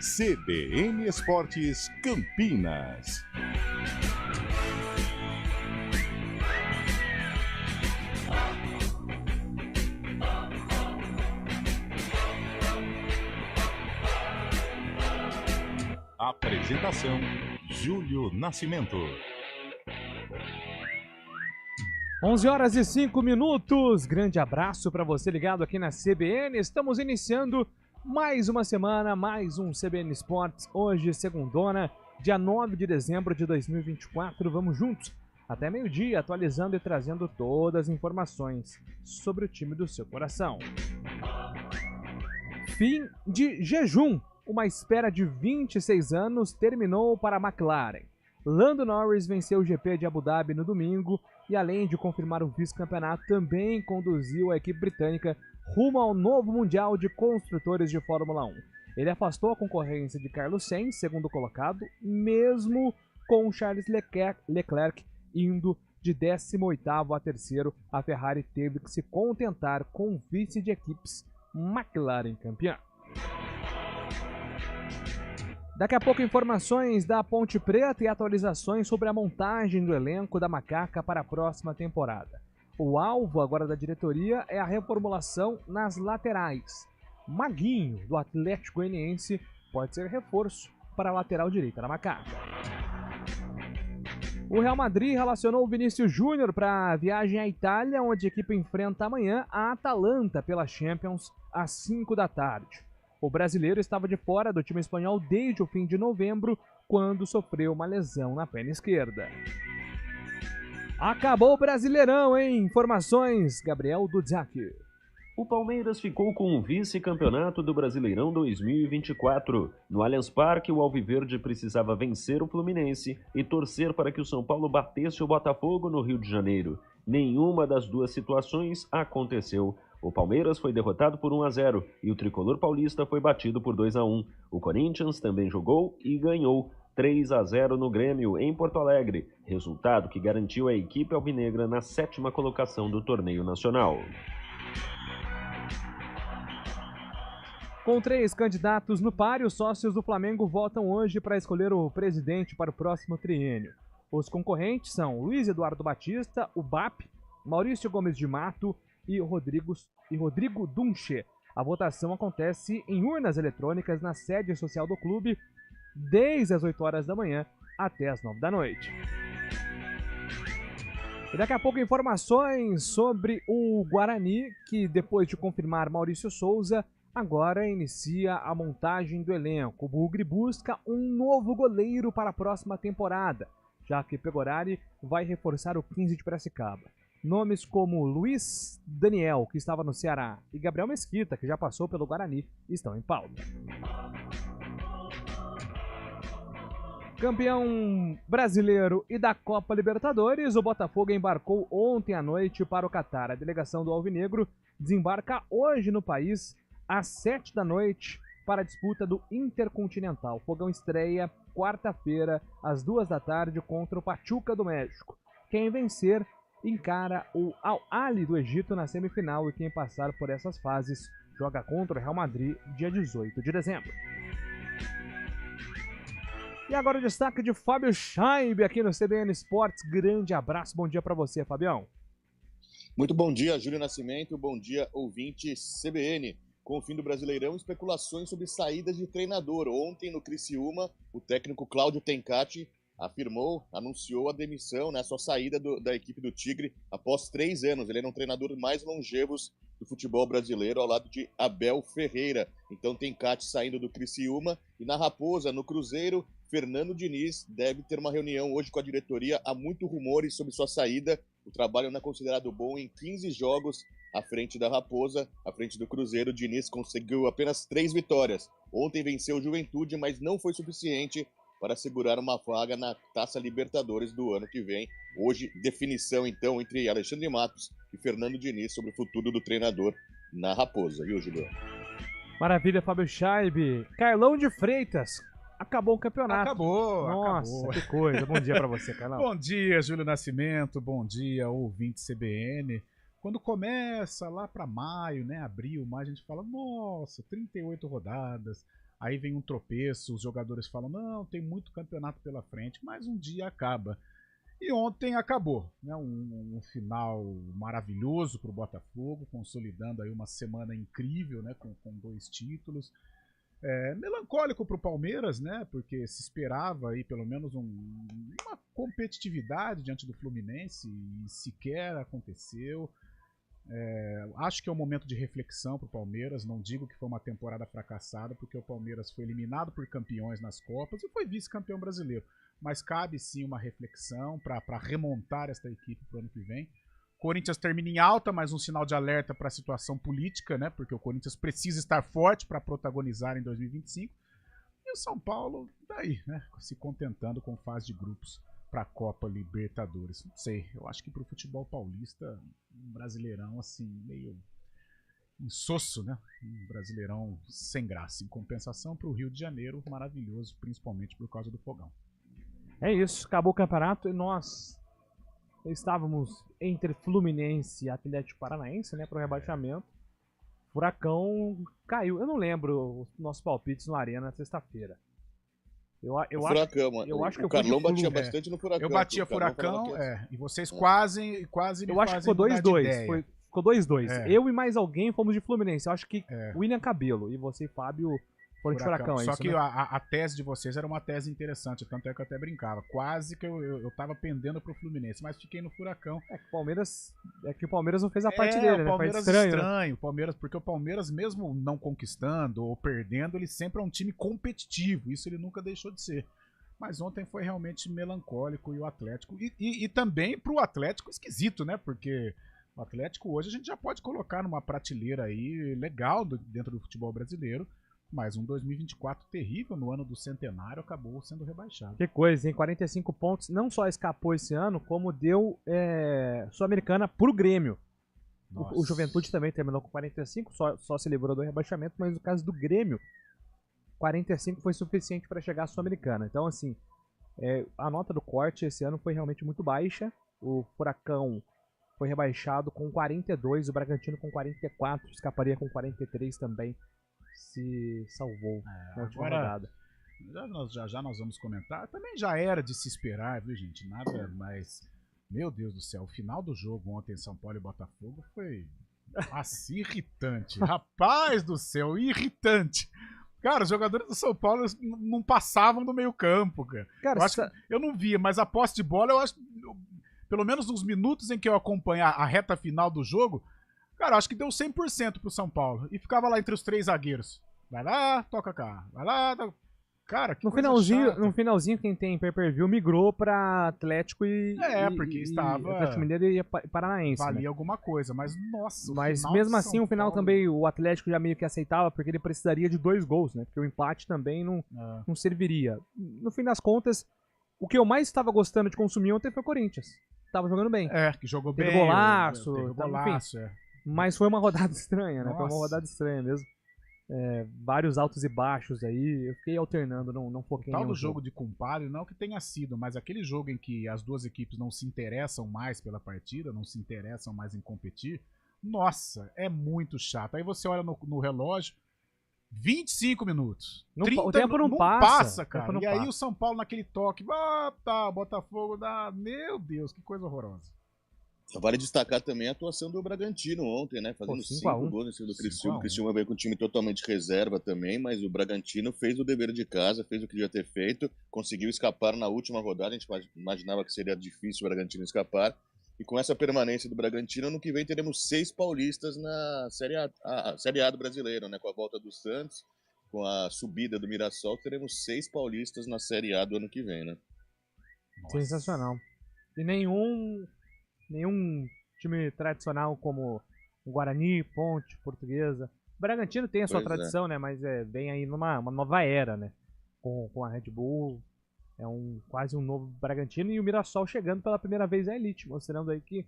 CBN Esportes Campinas. Apresentação: Júlio Nascimento. 11h05. Grande abraço para você ligado aqui na CBN. Estamos iniciando mais uma semana, mais um CBN Esportes. Hoje, segundona, dia 9 de dezembro de 2024. Vamos juntos até meio-dia, atualizando e trazendo todas as informações sobre o time do seu coração. Fim de jejum. Uma espera de 26 anos terminou para a McLaren. Lando Norris venceu o GP de Abu Dhabi no domingo e, além de confirmar o vice-campeonato, também conduziu a equipe britânica rumo ao novo Mundial de Construtores de Fórmula 1. Ele afastou a concorrência de Carlos Sainz, segundo colocado, mesmo com Charles Leclerc indo de 18º a 3º. A Ferrari teve que se contentar com o vice de equipes, McLaren campeã. Daqui a pouco, informações da Ponte Preta e atualizações sobre a montagem do elenco da Macaca para a próxima temporada. O alvo agora da diretoria é a reformulação nas laterais. Maguinho, do Atlético Goianiense, pode ser reforço para a lateral direita da Macaca. O Real Madrid relacionou o Vinícius Júnior para a viagem à Itália, onde a equipe enfrenta amanhã a Atalanta pela Champions às 5 da tarde. O brasileiro estava de fora do time espanhol desde o fim de novembro, quando sofreu uma lesão na perna esquerda. Acabou o Brasileirão, hein? Informações, Gabriel Dudzak. O Palmeiras ficou com o vice-campeonato do Brasileirão 2024. No Allianz Parque, o Alviverde precisava vencer o Fluminense e torcer para que o São Paulo batesse o Botafogo no Rio de Janeiro. Nenhuma das duas situações aconteceu. O Palmeiras foi derrotado por 1-0 e o tricolor paulista foi batido por 2-1. O Corinthians também jogou e ganhou 3-0 no Grêmio, em Porto Alegre, resultado que garantiu a equipe alvinegra na 7ª colocação do torneio nacional. Com 3 candidatos no páreo, os sócios do Flamengo votam hoje para escolher o presidente para o próximo triênio. Os concorrentes são Luiz Eduardo Batista, o BAP, Maurício Gomes de Mato e Rodrigo Dunche. A votação acontece em urnas eletrônicas na sede social do clube, desde as 8 horas da manhã até as 9 da noite. E daqui a pouco, informações sobre o Guarani, que depois de confirmar Maurício Souza, agora inicia a montagem do elenco. O Bugre busca um novo goleiro para a próxima temporada, já que Pegorari vai reforçar o 15 de Piracicaba. Nomes como Luiz Daniel, que estava no Ceará, e Gabriel Mesquita, que já passou pelo Guarani, estão em pauta. Campeão brasileiro e da Copa Libertadores, o Botafogo embarcou ontem à noite para o Catar. A delegação do Alvinegro desembarca hoje no país às 7 da noite para a disputa do Intercontinental. O Fogão estreia quarta-feira às 2 da tarde contra o Pachuca do México. Quem vencer encara o Al-Ahly do Egito na semifinal e quem passar por essas fases joga contra o Real Madrid dia 18 de dezembro. E agora o destaque de Fábio Chaib aqui no CBN Esportes. Grande abraço, bom dia para você, Fabião. Muito bom dia, Júlio Nascimento, bom dia, ouvinte CBN. Com o fim do Brasileirão, especulações sobre saídas de treinador. Ontem, no Criciúma, o técnico Cláudio Tencati anunciou a demissão, a sua saída da equipe do Tigre após 3 anos. Ele era um treinador mais longevos do futebol brasileiro, ao lado de Abel Ferreira. Então, Tencati saindo do Criciúma. E na Raposa, no Cruzeiro, Fernando Diniz deve ter uma reunião hoje com a diretoria. Há muitos rumores sobre sua saída. O trabalho não é considerado bom. Em 15 jogos à frente da Raposa, à frente do Cruzeiro, Diniz conseguiu apenas 3 vitórias. Ontem venceu o Juventude, mas não foi suficiente para segurar uma vaga na Taça Libertadores do ano que vem. Hoje, definição, então, entre Alexandre Matos e Fernando Diniz sobre o futuro do treinador na Raposa, viu, Julião? Maravilha, Fábio Chaib. Carlão de Freitas, acabou o campeonato. Nossa, acabou. Que coisa. Bom dia pra você, Carlão. Bom dia, Júlio Nascimento. Bom dia, ouvinte CBN. Quando começa lá pra maio, né, abril, maio, a gente fala, nossa, 38 rodadas. aí vem um tropeço, os jogadores falam, não, tem muito campeonato pela frente, mas um dia acaba. E ontem acabou, né? Um final maravilhoso para o Botafogo, consolidando aí uma semana incrível, né? Com 2 títulos. Melancólico para o Palmeiras, né? Porque se esperava aí pelo menos uma competitividade diante do Fluminense e sequer aconteceu. Acho que é um momento de reflexão para o Palmeiras. Não digo que foi uma temporada fracassada, porque o Palmeiras foi eliminado por campeões nas Copas e foi vice-campeão brasileiro. Mas cabe sim uma reflexão para remontar esta equipe para o ano que vem. Corinthians termina em alta, mas um sinal de alerta para a situação política, né? Porque o Corinthians precisa estar forte para protagonizar em 2025. E o São Paulo, daí, né? Se contentando com fase de grupos para a Copa Libertadores. Não sei, eu acho que para o futebol paulista, um brasileirão assim, meio insosso, né? Um brasileirão sem graça. Em compensação para o Rio de Janeiro, maravilhoso, principalmente por causa do fogão. É isso, acabou o campeonato e nós estávamos entre Fluminense e Atlético Paranaense, né, para o rebaixamento. Furacão caiu. Eu não lembro os nossos palpites no Arena na sexta-feira. Eu acho que o Carlão batia bastante no Furacão. Eu batia Furacão, e vocês quase me eu acho que ficou 2-2. Ficou 2-2. Eu e mais alguém fomos de Fluminense. Eu acho que William Cabelo e você e Fábio foram de Furacão. Só isso, que né? a tese de vocês era uma tese interessante, tanto é que eu até brincava. Quase que eu tava pendendo pro Fluminense, mas fiquei no Furacão. Que o Palmeiras não fez a parte dele, o né? Palmeiras Foi estranho, né? Porque o Palmeiras, mesmo não conquistando ou perdendo, ele sempre é um time competitivo. Isso ele nunca deixou de ser. Mas ontem foi realmente melancólico e o Atlético. E também pro Atlético esquisito, né? Porque o Atlético hoje a gente já pode colocar numa prateleira aí legal dentro do futebol brasileiro. Mas um 2024 terrível no ano do centenário acabou sendo rebaixado. Que coisa, hein? 45 pontos. Não só escapou esse ano, como deu Sul-Americana pro Grêmio. O Juventude também terminou com 45, só se livrou do rebaixamento, mas no caso do Grêmio, 45 foi suficiente para chegar à Sul-Americana. Então, assim, a nota do corte esse ano foi realmente muito baixa. O Furacão foi rebaixado com 42, o Bragantino com 44, escaparia com 43 também. Se salvou na última rodada. Já nós vamos comentar. Também já era de se esperar, viu, gente? Nada mais. Meu Deus do céu, o final do jogo ontem em São Paulo e Botafogo foi assim irritante. Rapaz do céu, irritante. Cara, os jogadores do São Paulo não passavam do meio-campo, cara. Eu não via, mas a posse de bola, eu acho. Pelo menos nos minutos em que eu acompanhar a reta final do jogo. Cara, acho que deu 100% pro São Paulo. E ficava lá entre os 3 zagueiros. Vai lá, toca cá. Vai lá, toca... Cara, que no finalzinho, quem tem pay-per-view migrou pra Atlético porque estava... Atlético Mineiro e Paranaense. Valia alguma coisa, mas nossa... Mas mesmo assim, o final também o Atlético já meio que aceitava, porque ele precisaria de 2 gols, né? Porque o empate também não serviria. No fim das contas, o que eu mais estava gostando de consumir ontem foi o Corinthians. Tava jogando bem. Que jogou bem. Teve golaço. Enfim. Mas foi uma rodada estranha, né? Nossa. Foi uma rodada estranha mesmo. Vários altos e baixos aí. Eu fiquei alternando, não foquei em nenhum jogo de compadre, não que tenha sido, mas aquele jogo em que as duas equipes não se interessam mais pela partida, não se interessam mais em competir, nossa, é muito chato. Aí você olha no relógio, 25 minutos. 30, o tempo não passa, cara. Tempo não aí passa. o São Paulo naquele toque, o Botafogo dá... Meu Deus, que coisa horrorosa. Vale destacar também a atuação do Bragantino ontem, né? Fazendo 5 gols em cima do Criciúma. O Criciúma veio com um time totalmente reserva também, mas o Bragantino fez o dever de casa, fez o que devia ter feito, conseguiu escapar na última rodada. A gente imaginava que seria difícil o Bragantino escapar. E com essa permanência do Bragantino, no que vem teremos 6 paulistas na Série A do Brasileiro, né? Com a volta do Santos, com a subida do Mirassol, teremos 6 paulistas na Série A do ano que vem, né? Nossa. Sensacional. E nenhum time tradicional como o Guarani, Ponte, Portuguesa. O Bragantino tem a sua tradição, né? Mas vem aí uma nova era, né? Com a Red Bull. Quase um novo Bragantino. E o Mirassol chegando pela primeira vez à elite, mostrando aí que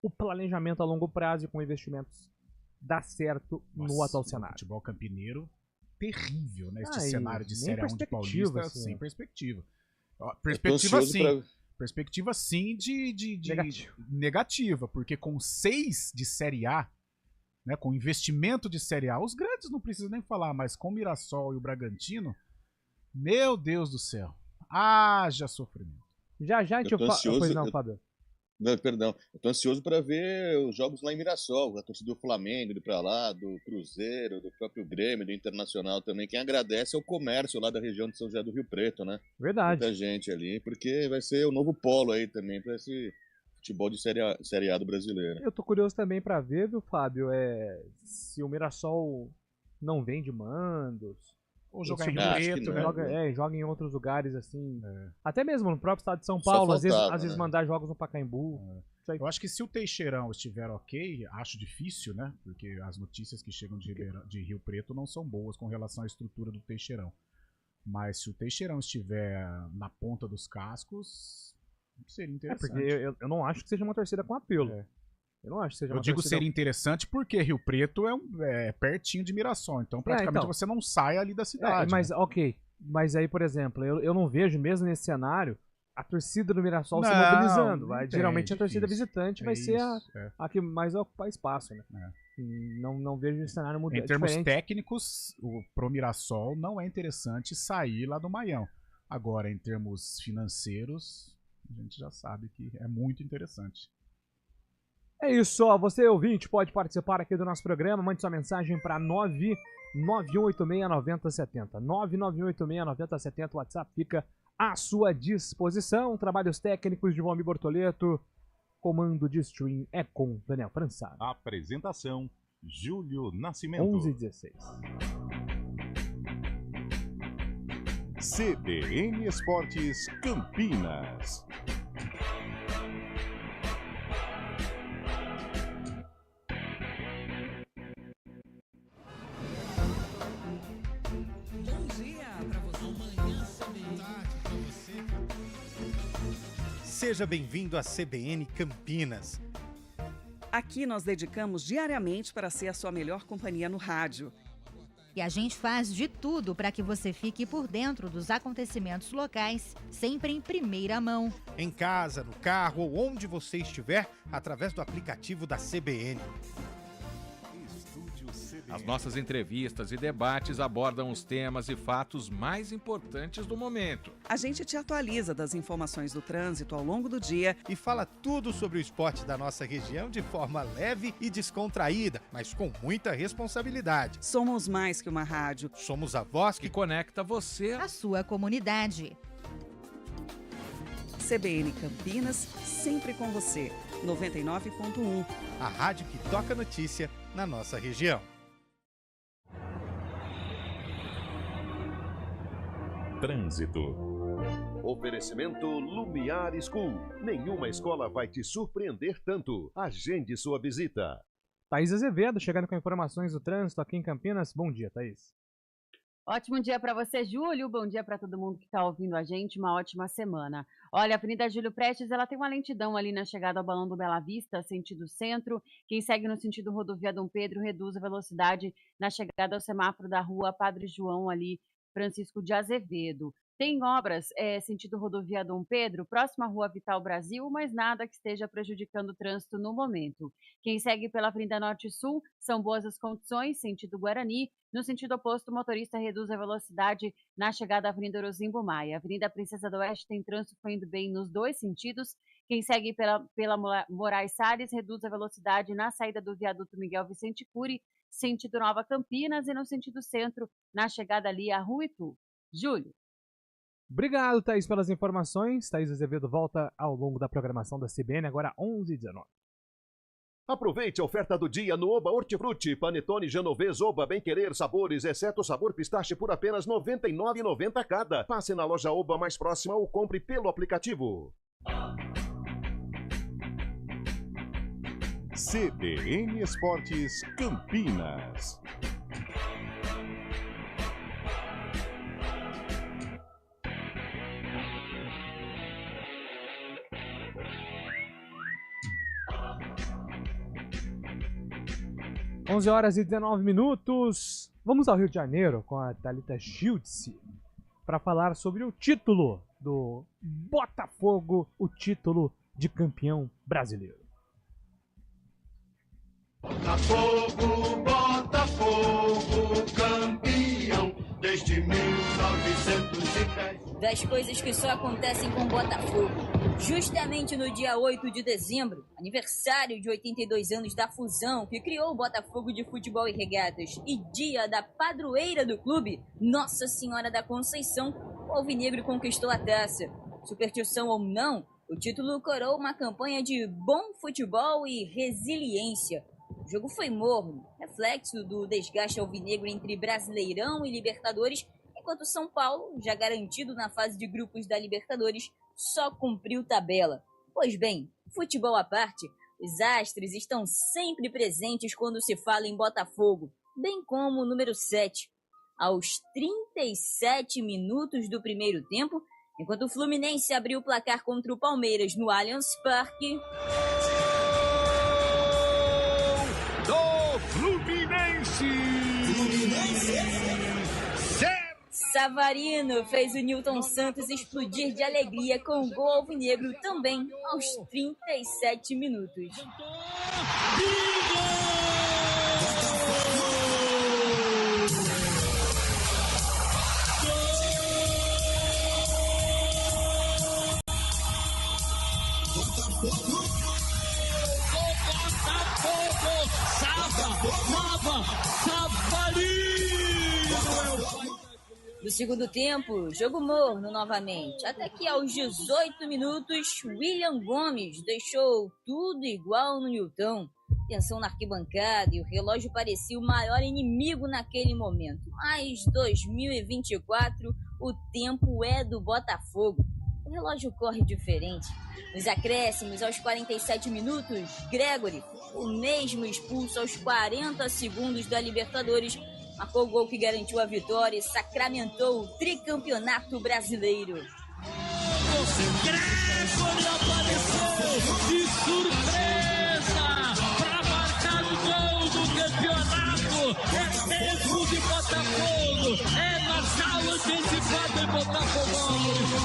o planejamento a longo prazo e com investimentos dá certo no atual cenário. Futebol campineiro terrível, né? Este cenário de Série A1 de Paulista assim, sem perspectiva. Perspectiva sim. Perspectiva sim de negativa, porque com 6 de Série A, né, com investimento de Série A. Os grandes não precisam nem falar, mas com o Mirassol e o Bragantino, meu Deus do céu, haja sofrimento. Já a gente Pois não, Fábio. Não, perdão. Eu tô ansioso para ver os jogos lá em Mirassol, a torcida do Flamengo, indo para lá, do Cruzeiro, do próprio Grêmio, do Internacional também. Quem agradece é o comércio lá da região de São José do Rio Preto, né? Verdade. Muita gente ali, porque vai ser o novo polo aí também para esse futebol de série A do brasileiro. Eu tô curioso também para ver, viu, Fábio, se o Mirassol não vende mandos. Ou jogar em Preto, né? Joga em outros lugares, assim. Até mesmo no próprio estado de São Paulo, às vezes mandar jogos no Pacaembu. Eu acho que se o Teixeirão estiver ok, acho difícil, né? Porque as notícias que chegam de Rio Preto não são boas com relação à estrutura do Teixeirão. Mas se o Teixeirão estiver na ponta dos cascos, seria interessante. Porque eu não acho que seja uma torcida com apelo. Eu não acho que seja uma digo seria interessante porque Rio Preto é pertinho de Mirassol, então praticamente você não sai ali da cidade. Mas, ok. Mas aí, por exemplo, eu não vejo mesmo nesse cenário a torcida do Mirassol se mobilizando. Geralmente a torcida visitante vai ser a que mais ocupar espaço, né? Não vejo esse cenário mudando. Em termos técnicos, pro Mirassol não é interessante sair lá do Maião. Agora, em termos financeiros, a gente já sabe que é muito interessante. É isso, ó. Você, ouvinte, pode participar aqui do nosso programa. Mande sua mensagem para 991869070. 991869070. O WhatsApp fica à sua disposição. Trabalhos técnicos de Valmir Bortoleto. Comando de stream é com Daniel Fransado. Apresentação: Júlio Nascimento. 11h16. CBN Esportes Campinas. Seja bem-vindo à CBN Campinas. Aqui nós dedicamos diariamente para ser a sua melhor companhia no rádio. E a gente faz de tudo para que você fique por dentro dos acontecimentos locais, sempre em primeira mão. Em casa, no carro ou onde você estiver, através do aplicativo da CBN. As nossas entrevistas e debates abordam os temas e fatos mais importantes do momento. A gente te atualiza das informações do trânsito ao longo do dia e fala tudo sobre o esporte da nossa região de forma leve e descontraída, mas com muita responsabilidade. Somos mais que uma rádio. Somos a voz que conecta você à sua comunidade. CBN Campinas, sempre com você. 99.1. A rádio que toca notícia na nossa região. Trânsito. Oferecimento Lumiar School. Nenhuma escola vai te surpreender tanto. Agende sua visita. Thaís Azevedo, chegando com informações do trânsito aqui em Campinas. Bom dia, Thaís. Ótimo dia para você, Júlio. Bom dia para todo mundo que está ouvindo a gente. Uma ótima semana. Olha, a Avenida Júlio Prestes, ela tem uma lentidão ali na chegada ao Balão do Bela Vista, sentido centro. Quem segue no sentido rodovia Dom Pedro reduz a velocidade na chegada ao semáforo da rua Padre João ali, Francisco de Azevedo. Tem obras sentido rodovia Dom Pedro, próxima à Rua Vital Brasil, mas nada que esteja prejudicando o trânsito no momento. Quem segue pela Avenida Norte e Sul, são boas as condições, sentido Guarani. No sentido oposto, o motorista reduz a velocidade na chegada à Avenida Orozimbo Maia. Avenida Princesa do Oeste tem trânsito fluindo bem nos dois sentidos. Quem segue pela Moraes Salles reduz a velocidade na saída do viaduto Miguel Vicente Cury, sentido Nova Campinas, e no sentido centro, na chegada ali à Rua Itu. Júlio. Obrigado, Thaís, pelas informações. Thaís Azevedo volta ao longo da programação da CBN, agora 11h19. Aproveite a oferta do dia no Oba Hortifruti, Panetone Genovese Oba Bem Querer Sabores, exceto o sabor pistache por apenas R$ 99,90 cada. Passe na loja Oba mais próxima ou compre pelo aplicativo. CBN Esportes Campinas. Onze horas e 19 minutos. Vamos ao Rio de Janeiro com a Thalita Schiltz para falar sobre o título do Botafogo, o título de campeão brasileiro. Botafogo, Botafogo, campeão desde 1910. Das coisas que só acontecem com Botafogo. Justamente no dia 8 de dezembro, aniversário de 82 anos da fusão que criou o Botafogo de Futebol e Regatas e dia da padroeira do clube, Nossa Senhora da Conceição, o alvinegro conquistou a taça. Superstição ou não, o título coroou uma campanha de bom futebol e resiliência. O jogo foi morno, reflexo do desgaste alvinegro entre Brasileirão e Libertadores, enquanto São Paulo, já garantido na fase de grupos da Libertadores, só cumpriu tabela. Pois bem, futebol à parte, os astros estão sempre presentes quando se fala em Botafogo, bem como o número 7. Aos 37 minutos do primeiro tempo, enquanto o Fluminense abriu o placar contra o Palmeiras no Allianz Parque... Do Fluminense! Savarino fez o Nilton Santos explodir de alegria com o gol alvinegro também aos 37 minutos. No segundo tempo, jogo morno novamente, até que aos 18 minutos, William Gomes deixou tudo igual no Nilton. Tensão na arquibancada e o relógio parecia o maior inimigo naquele momento. Mas 2024, o tempo é do Botafogo. O relógio corre diferente. Nos acréscimos, aos 47 minutos, Gregory, o mesmo expulso aos 40 segundos da Libertadores, marcou o gol que garantiu a vitória e sacramentou o tricampeonato brasileiro. Gregory apareceu de surpresa para marcar o gol do campeonato. É tempo de Botafogo, é Natal antecipado em Botafogo.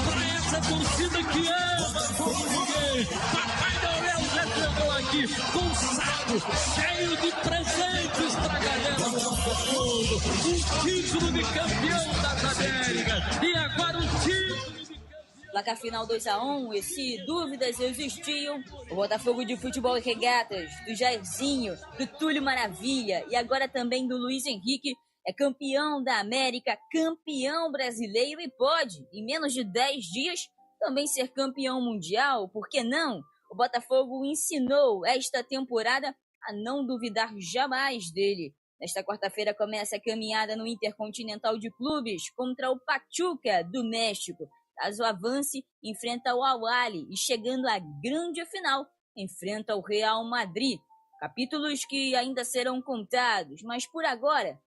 Para essa torcida que ama como ninguém, Papai Noel já chegou aqui com um saco cheio de presentes para a galera do Botafogo. Um título de campeão das Américas e agora um título de campeão. Placar final 2-1, e se dúvidas existiam, o Botafogo de Futebol e Regatas, do Jairzinho, do Túlio Maravilha e agora também do Luiz Henrique, é campeão da América, campeão brasileiro e pode, em menos de 10 dias, também ser campeão mundial. Por que não? O Botafogo ensinou esta temporada a não duvidar jamais dele. Nesta quarta-feira começa a caminhada no Intercontinental de Clubes contra o Pachuca do México. Caso avance, enfrenta o Al-Ahly e chegando à grande final, enfrenta o Real Madrid. Capítulos que ainda serão contados, mas por agora,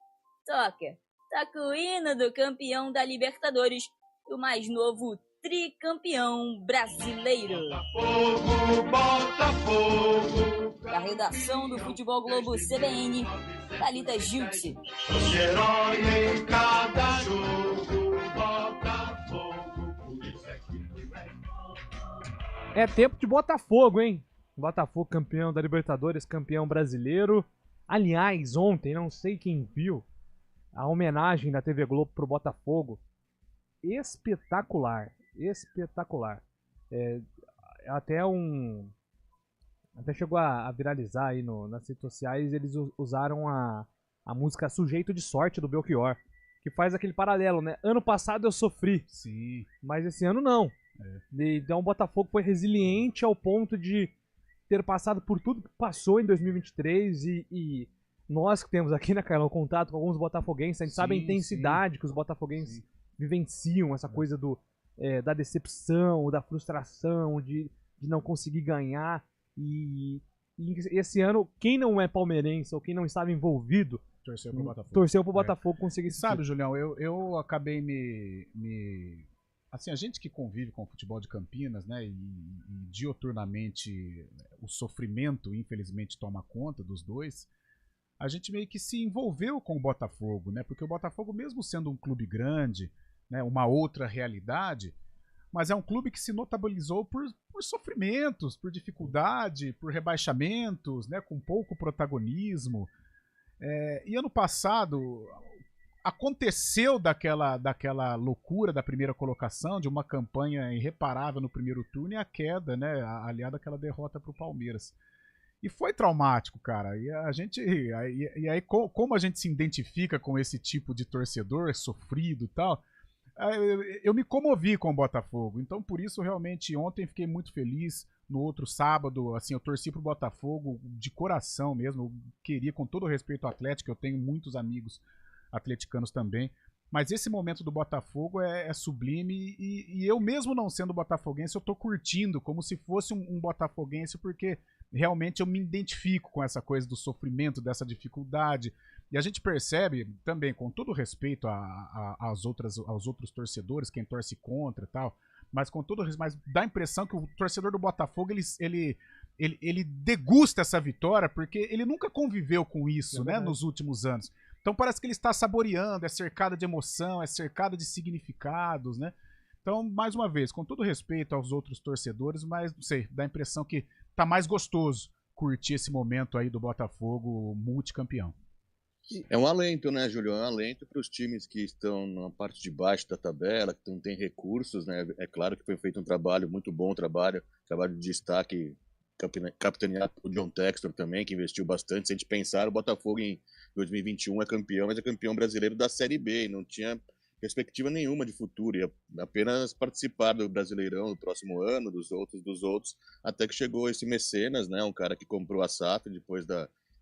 toca o hino do campeão da Libertadores e o mais novo tricampeão brasileiro. Botafogo, Botafogo. Da redação do Futebol Globo CBN, Thalita Giltse. Herói em cada jogo, Botafogo. É tempo de Botafogo, hein? Botafogo campeão da Libertadores, campeão brasileiro. Aliás, ontem, não sei quem viu, a homenagem da TV Globo pro Botafogo. Espetacular. Espetacular. Até chegou a viralizar aí nas redes sociais. Eles usaram a música Sujeito de Sorte do Belchior, que faz aquele paralelo, né? Ano passado eu sofri. Sim. Mas esse ano não. Então o Botafogo foi resiliente ao ponto de ter passado por tudo que passou em 2023 e nós que temos aqui, né, Carlão, contato com alguns botafoguenses, a gente sabe a intensidade que os botafoguenses vivenciam, essa coisa da decepção, da frustração, de não conseguir ganhar. E esse ano, quem não é palmeirense ou quem não estava envolvido torceu pro Botafogo conseguir esse Sabe, Julião, eu acabei assim, a gente que convive com o futebol de Campinas, né, e dioturnamente o sofrimento, infelizmente, toma conta dos dois, a gente meio que se envolveu com o Botafogo, né, porque o Botafogo, mesmo sendo um clube grande, né, uma outra realidade, mas é um clube que se notabilizou por sofrimentos, por dificuldade, por rebaixamentos, né, com pouco protagonismo. E ano passado aconteceu daquela loucura da primeira colocação, de uma campanha irreparável no primeiro turno e a queda, né, aliada àquela derrota para o Palmeiras. E foi traumático, cara. E aí, como a gente se identifica com esse tipo de torcedor sofrido e tal, eu me comovi com o Botafogo. Então, por isso, realmente, ontem fiquei muito feliz. No outro sábado, assim, eu torci pro Botafogo de coração mesmo. Eu queria, com todo o respeito ao Atlético, eu tenho muitos amigos atleticanos também. Mas esse momento do Botafogo é sublime. E eu, mesmo não sendo botafoguense, eu tô curtindo como se fosse um botafoguense, porque realmente eu me identifico com essa coisa do sofrimento, dessa dificuldade. E a gente percebe também, com todo respeito aos outros torcedores, quem torce contra e tal, mas com todo respeito, mas dá a impressão que o torcedor do Botafogo, ele degusta essa vitória, porque ele nunca conviveu com isso, né, nos últimos anos. Então parece que ele está saboreando, é cercado de emoção, é cercado de significados, né? Então, mais uma vez, com todo respeito aos outros torcedores, mas, não sei, dá a impressão que tá mais gostoso curtir esse momento aí do Botafogo multicampeão. É um alento, né, Júlio? É um alento para os times que estão na parte de baixo da tabela, que não têm recursos, né? É claro que foi feito um trabalho muito bom, trabalho de destaque, capitaneado por John Textor também, que investiu bastante. Se a gente pensar, o Botafogo em 2021 é campeão, mas é campeão brasileiro da Série B, e não tinha perspectiva nenhuma de futuro, ia apenas participar do Brasileirão no próximo ano, dos outros, até que chegou esse mecenas, né? Um cara que comprou a SAF depois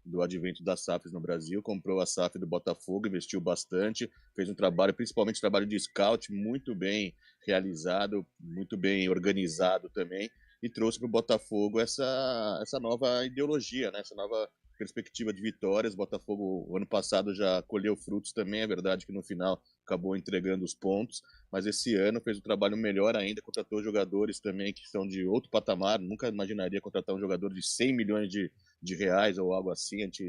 do advento das SAFs no Brasil, comprou a SAF do Botafogo, investiu bastante, fez um trabalho, principalmente trabalho de scout, muito bem realizado, muito bem organizado também, e trouxe para o Botafogo essa nova ideologia, né? Essa nova perspectiva de vitórias. O Botafogo, o ano passado, já colheu frutos também, é verdade que no final acabou entregando os pontos, mas esse ano fez um trabalho melhor ainda, contratou jogadores também que são de outro patamar. Nunca imaginaria contratar um jogador de 100 milhões de reais ou algo assim. A gente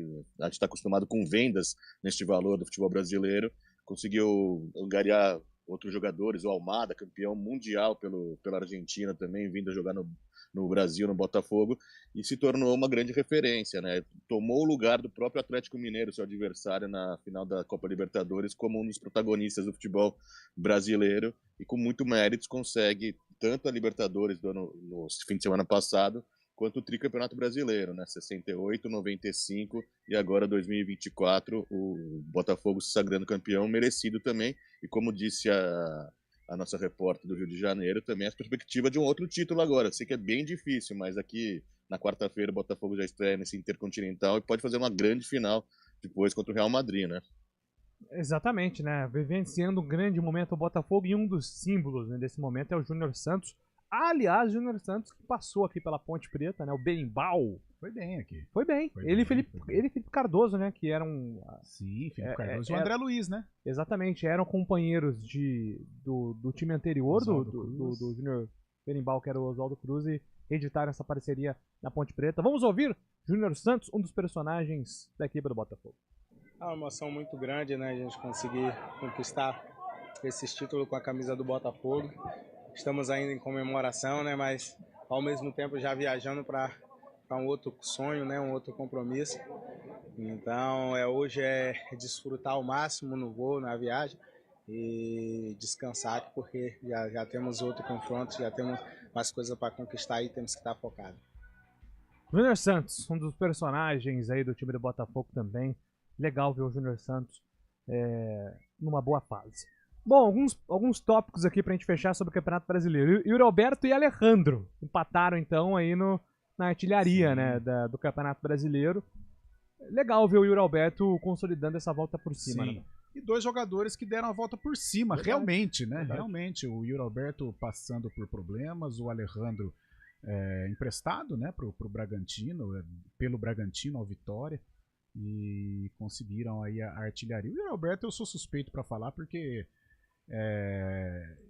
está acostumado com vendas neste valor do futebol brasileiro. Conseguiu angariar outros jogadores, o Almada, campeão mundial pela Argentina também, vindo a jogar no Brasil, no Botafogo, e se tornou uma grande referência, né? Tomou o lugar do próprio Atlético Mineiro, seu adversário na final da Copa Libertadores, como um dos protagonistas do futebol brasileiro, e com muito méritos consegue tanto a Libertadores no fim de semana passado, quanto o tricampeonato brasileiro, né? 68, 95 e agora 2024, o Botafogo se sagrando campeão, merecido também, e como disse a nossa repórter do Rio de Janeiro, também a perspectiva de um outro título agora. Eu sei que é bem difícil, mas aqui na quarta-feira o Botafogo já estreia nesse Intercontinental e pode fazer uma grande final depois contra o Real Madrid, né? Exatamente, né? Vivenciando um grande momento o Botafogo, e um dos símbolos, né, desse momento é o Júnior Santos. Aliás, o Júnior Santos que passou aqui pela Ponte Preta, né? O Berimbau. Foi bem aqui. Foi bem. Ele e Felipe Cardoso, né? Que eram... Sim, Felipe Cardoso e o André Luiz, né? Exatamente. Eram companheiros do time anterior do Júnior Berimbau, que era o Oswaldo Cruz, e editaram essa parceria na Ponte Preta. Vamos ouvir Júnior Santos, um dos personagens da equipe do Botafogo. É uma emoção muito grande, né? A gente conseguir conquistar esses títulos com a camisa do Botafogo. Estamos ainda em comemoração, né? Mas ao mesmo tempo já viajando para um outro sonho, né? Um outro compromisso. Então hoje é desfrutar ao máximo no voo, na viagem, e descansar, porque já temos outro confronto, já temos mais coisas para conquistar e temos que estar focados. Júnior Santos, um dos personagens aí do time do Botafogo também. Legal ver o Júnior Santos numa boa fase. Bom, alguns tópicos aqui pra gente fechar sobre o Campeonato Brasileiro. Yuri Alberto e Alejandro empataram então aí na artilharia, né, do Campeonato Brasileiro. Legal ver o Yuri Alberto consolidando essa volta por cima. Sim. Né? E dois jogadores que deram a volta por cima, realmente, né? Realmente, o Yuri Alberto passando por problemas, o Alejandro emprestado, né, pro Bragantino, pelo Bragantino ao Vitória, e conseguiram aí a artilharia. O Yuri Alberto eu sou suspeito para falar, porque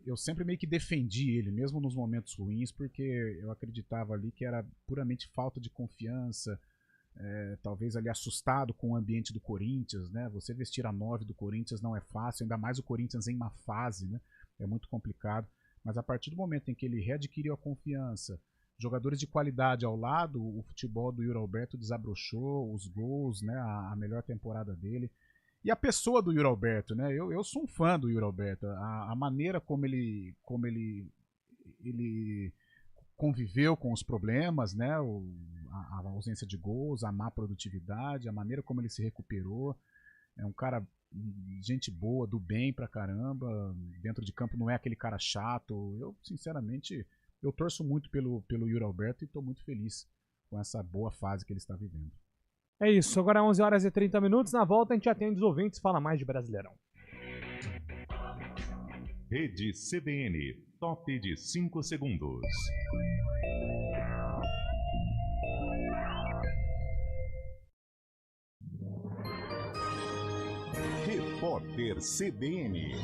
eu sempre meio que defendi ele, mesmo nos momentos ruins, porque eu acreditava ali que era puramente falta de confiança, talvez ali assustado com o ambiente do Corinthians, né? Você vestir a 9 do Corinthians não é fácil, ainda mais o Corinthians em má fase, né? É muito complicado, mas a partir do momento em que ele readquiriu a confiança, jogadores de qualidade ao lado, o futebol do Yuri Alberto desabrochou, os gols, né, a melhor temporada dele. E a pessoa do Yuri Alberto, né? Eu sou um fã do Yuri Alberto. A maneira como ele conviveu com os problemas, né? A ausência de gols, a má produtividade, a maneira como ele se recuperou. É um cara, gente boa, do bem pra caramba. Dentro de campo não é aquele cara chato. Eu, sinceramente, eu torço muito pelo Yuri Alberto e estou muito feliz com essa boa fase que ele está vivendo. É isso, agora 11 horas e 30 minutos. Na volta a gente atende os ouvintes, fala mais de Brasileirão. Rede CBN, top de 5 segundos. Repórter CBN.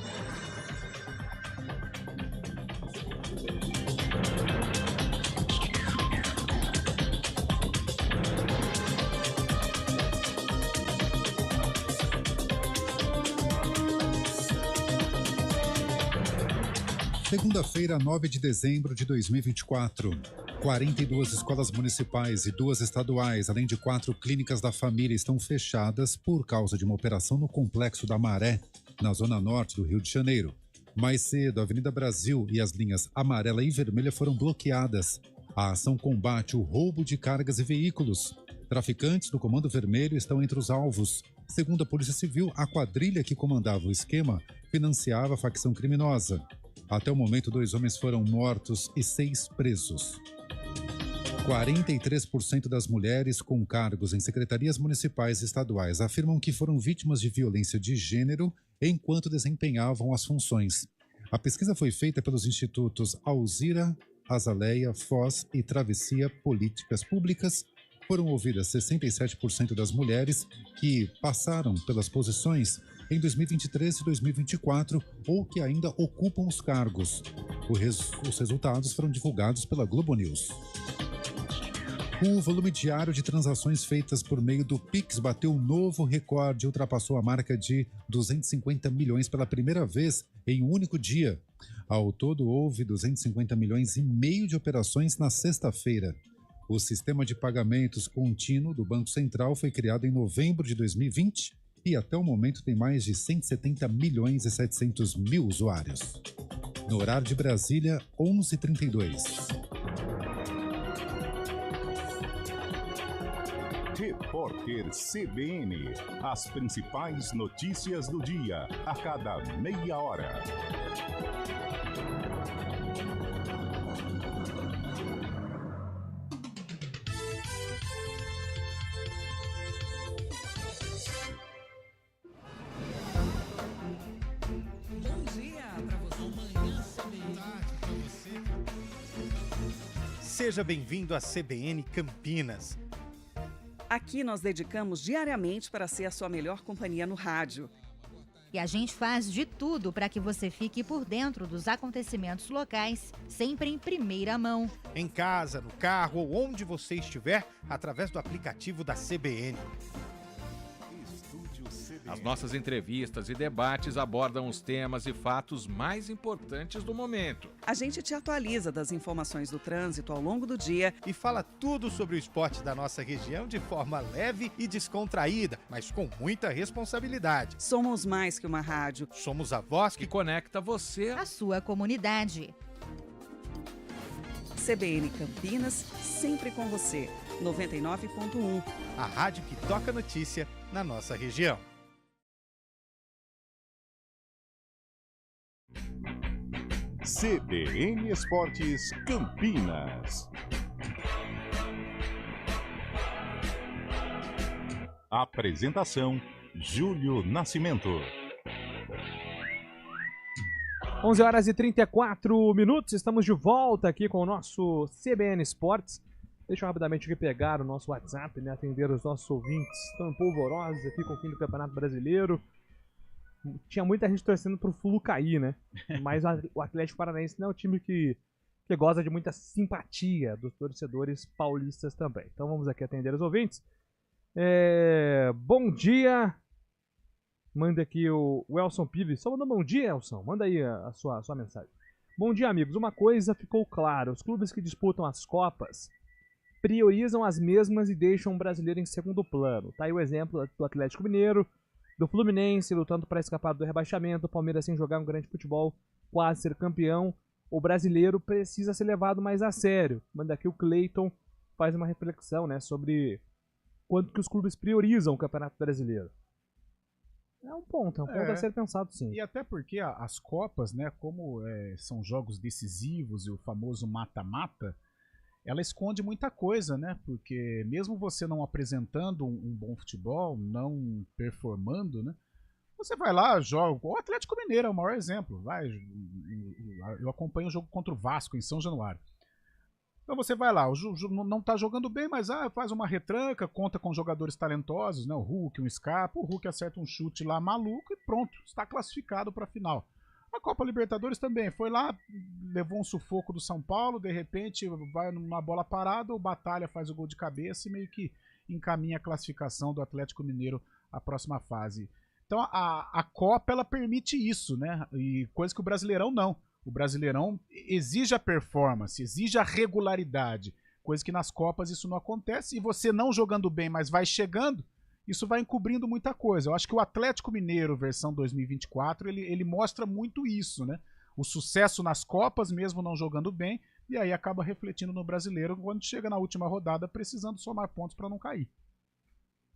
Segunda-feira, 9 de dezembro de 2024. 42 escolas municipais e 2 estaduais, além de 4 clínicas da família, estão fechadas por causa de uma operação no Complexo da Maré, na zona norte do Rio de Janeiro. Mais cedo, a Avenida Brasil e as linhas amarela e vermelha foram bloqueadas. A ação combate o roubo de cargas e veículos. Traficantes do Comando Vermelho estão entre os alvos. Segundo a Polícia Civil, a quadrilha que comandava o esquema financiava a facção criminosa. Até o momento, 2 homens foram mortos e 6 presos. 43% das mulheres com cargos em secretarias municipais e estaduais afirmam que foram vítimas de violência de gênero enquanto desempenhavam as funções. A pesquisa foi feita pelos institutos Alzira, Azaleia, Foz e Travessia Políticas Públicas. Foram ouvidas 67% das mulheres que passaram pelas posições em 2023 e 2024 ou que ainda ocupam os cargos. Os resultados foram divulgados pela Globo News. O volume diário de transações feitas por meio do Pix bateu um novo recorde e ultrapassou a marca de 250 milhões pela primeira vez em um único dia. Ao todo, houve 250 milhões e meio de operações na sexta-feira. O sistema de pagamentos contínuo do Banco Central foi criado em novembro de 2020 e até o momento tem mais de 170 milhões e 700 mil usuários. No horário de Brasília, 11h32. Repórter CBN. As principais notícias do dia, a cada meia hora. Seja bem-vindo à CBN Campinas. Aqui nós dedicamos diariamente para ser a sua melhor companhia no rádio. E a gente faz de tudo para que você fique por dentro dos acontecimentos locais, sempre em primeira mão. Em casa, no carro ou onde você estiver, através do aplicativo da CBN. As nossas entrevistas e debates abordam os temas e fatos mais importantes do momento. A gente te atualiza das informações do trânsito ao longo do dia e fala tudo sobre o esporte da nossa região de forma leve e descontraída, mas com muita responsabilidade. Somos mais que uma rádio. Somos a voz que conecta você à sua comunidade. CBN Campinas, sempre com você. 99.1. A rádio que toca notícia na nossa região. CBN Esportes Campinas. Apresentação: Júlio Nascimento. 11 horas e 34 minutos, estamos de volta aqui com o nosso CBN Esportes. Deixa eu rapidamente aqui pegar o nosso WhatsApp, né, atender os nossos ouvintes tão polvorosos aqui com o fim do Campeonato Brasileiro. Tinha muita gente torcendo pro Flu cair, né? Mas o Atlético Paranaense não é um time que goza de muita simpatia dos torcedores paulistas também. Então vamos aqui atender os ouvintes. Bom dia. Manda aqui o Elson Pives. Só manda um bom dia, Elson. Manda aí a sua mensagem. Bom dia, amigos. Uma coisa ficou clara: os clubes que disputam as Copas priorizam as mesmas e deixam o brasileiro em segundo plano. Tá aí o exemplo do Atlético Mineiro, do Fluminense lutando para escapar do rebaixamento, o Palmeiras sem jogar um grande futebol, quase ser campeão. O brasileiro precisa ser levado mais a sério. Manda aqui o Cleiton faz uma reflexão, né, sobre quanto que os clubes priorizam o Campeonato Brasileiro. É um ponto a ser pensado, sim. E até porque as Copas, né, como são jogos decisivos e o famoso mata-mata, ela esconde muita coisa, né? Porque mesmo você não apresentando um bom futebol, não performando, né? Você vai lá, joga. O Atlético Mineiro é o maior exemplo. Eu acompanho o jogo contra o Vasco em São Januário. Então você vai lá, não tá jogando bem, mas faz uma retranca, conta com jogadores talentosos, né? O Hulk, um Scarpa, o Hulk acerta um chute lá maluco e pronto, está classificado para a final. A Copa Libertadores também, foi lá, levou um sufoco do São Paulo, de repente vai numa bola parada, o Batalha faz o gol de cabeça e meio que encaminha a classificação do Atlético Mineiro à próxima fase. Então a Copa, ela permite isso, né? E coisa que o Brasileirão não. O Brasileirão exige a performance, exige a regularidade, coisa que nas Copas isso não acontece, e você não jogando bem, mas vai chegando, isso vai encobrindo muita coisa. Eu acho que o Atlético Mineiro, versão 2024, ele mostra muito isso, né? O sucesso nas Copas, mesmo não jogando bem, e aí acaba refletindo no Brasileiro, quando chega na última rodada, precisando somar pontos para não cair.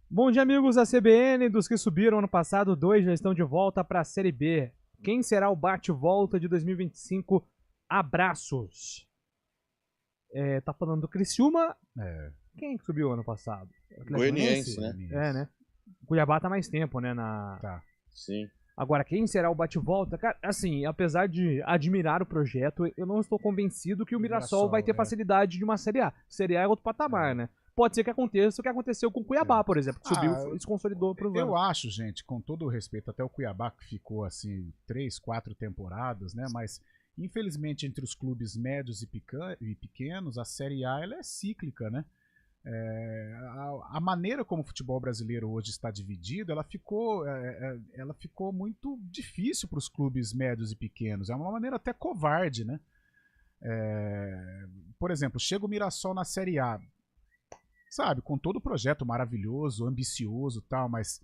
Bom dia, amigos da CBN. Dos que subiram ano passado, 2 já estão de volta para a Série B. Quem será o bate-volta de 2025? Abraços. Tá falando do Criciúma. Quem que subiu ano passado? Goianiense, né? Né? O Cuiabá tá mais tempo, né? Tá. Sim. Agora, quem será o bate-volta? Cara, assim, apesar de admirar o projeto, eu não estou convencido que o Mirassol vai ter facilidade de uma Série A. Série A é outro patamar, né? Pode ser que aconteça o que aconteceu com o Cuiabá, por exemplo, que subiu e se consolidou para os anos. Eu acho, gente, com todo o respeito, até o Cuiabá que ficou assim 3, 4 temporadas, né? Mas infelizmente entre os clubes médios e pequenos, a Série A ela é cíclica, né? A maneira como o futebol brasileiro hoje está dividido, ela ficou muito difícil para os clubes médios e pequenos. É uma maneira até covarde, né? Por exemplo, chega o Mirassol na Série A, sabe, com todo o projeto maravilhoso, ambicioso e tal, mas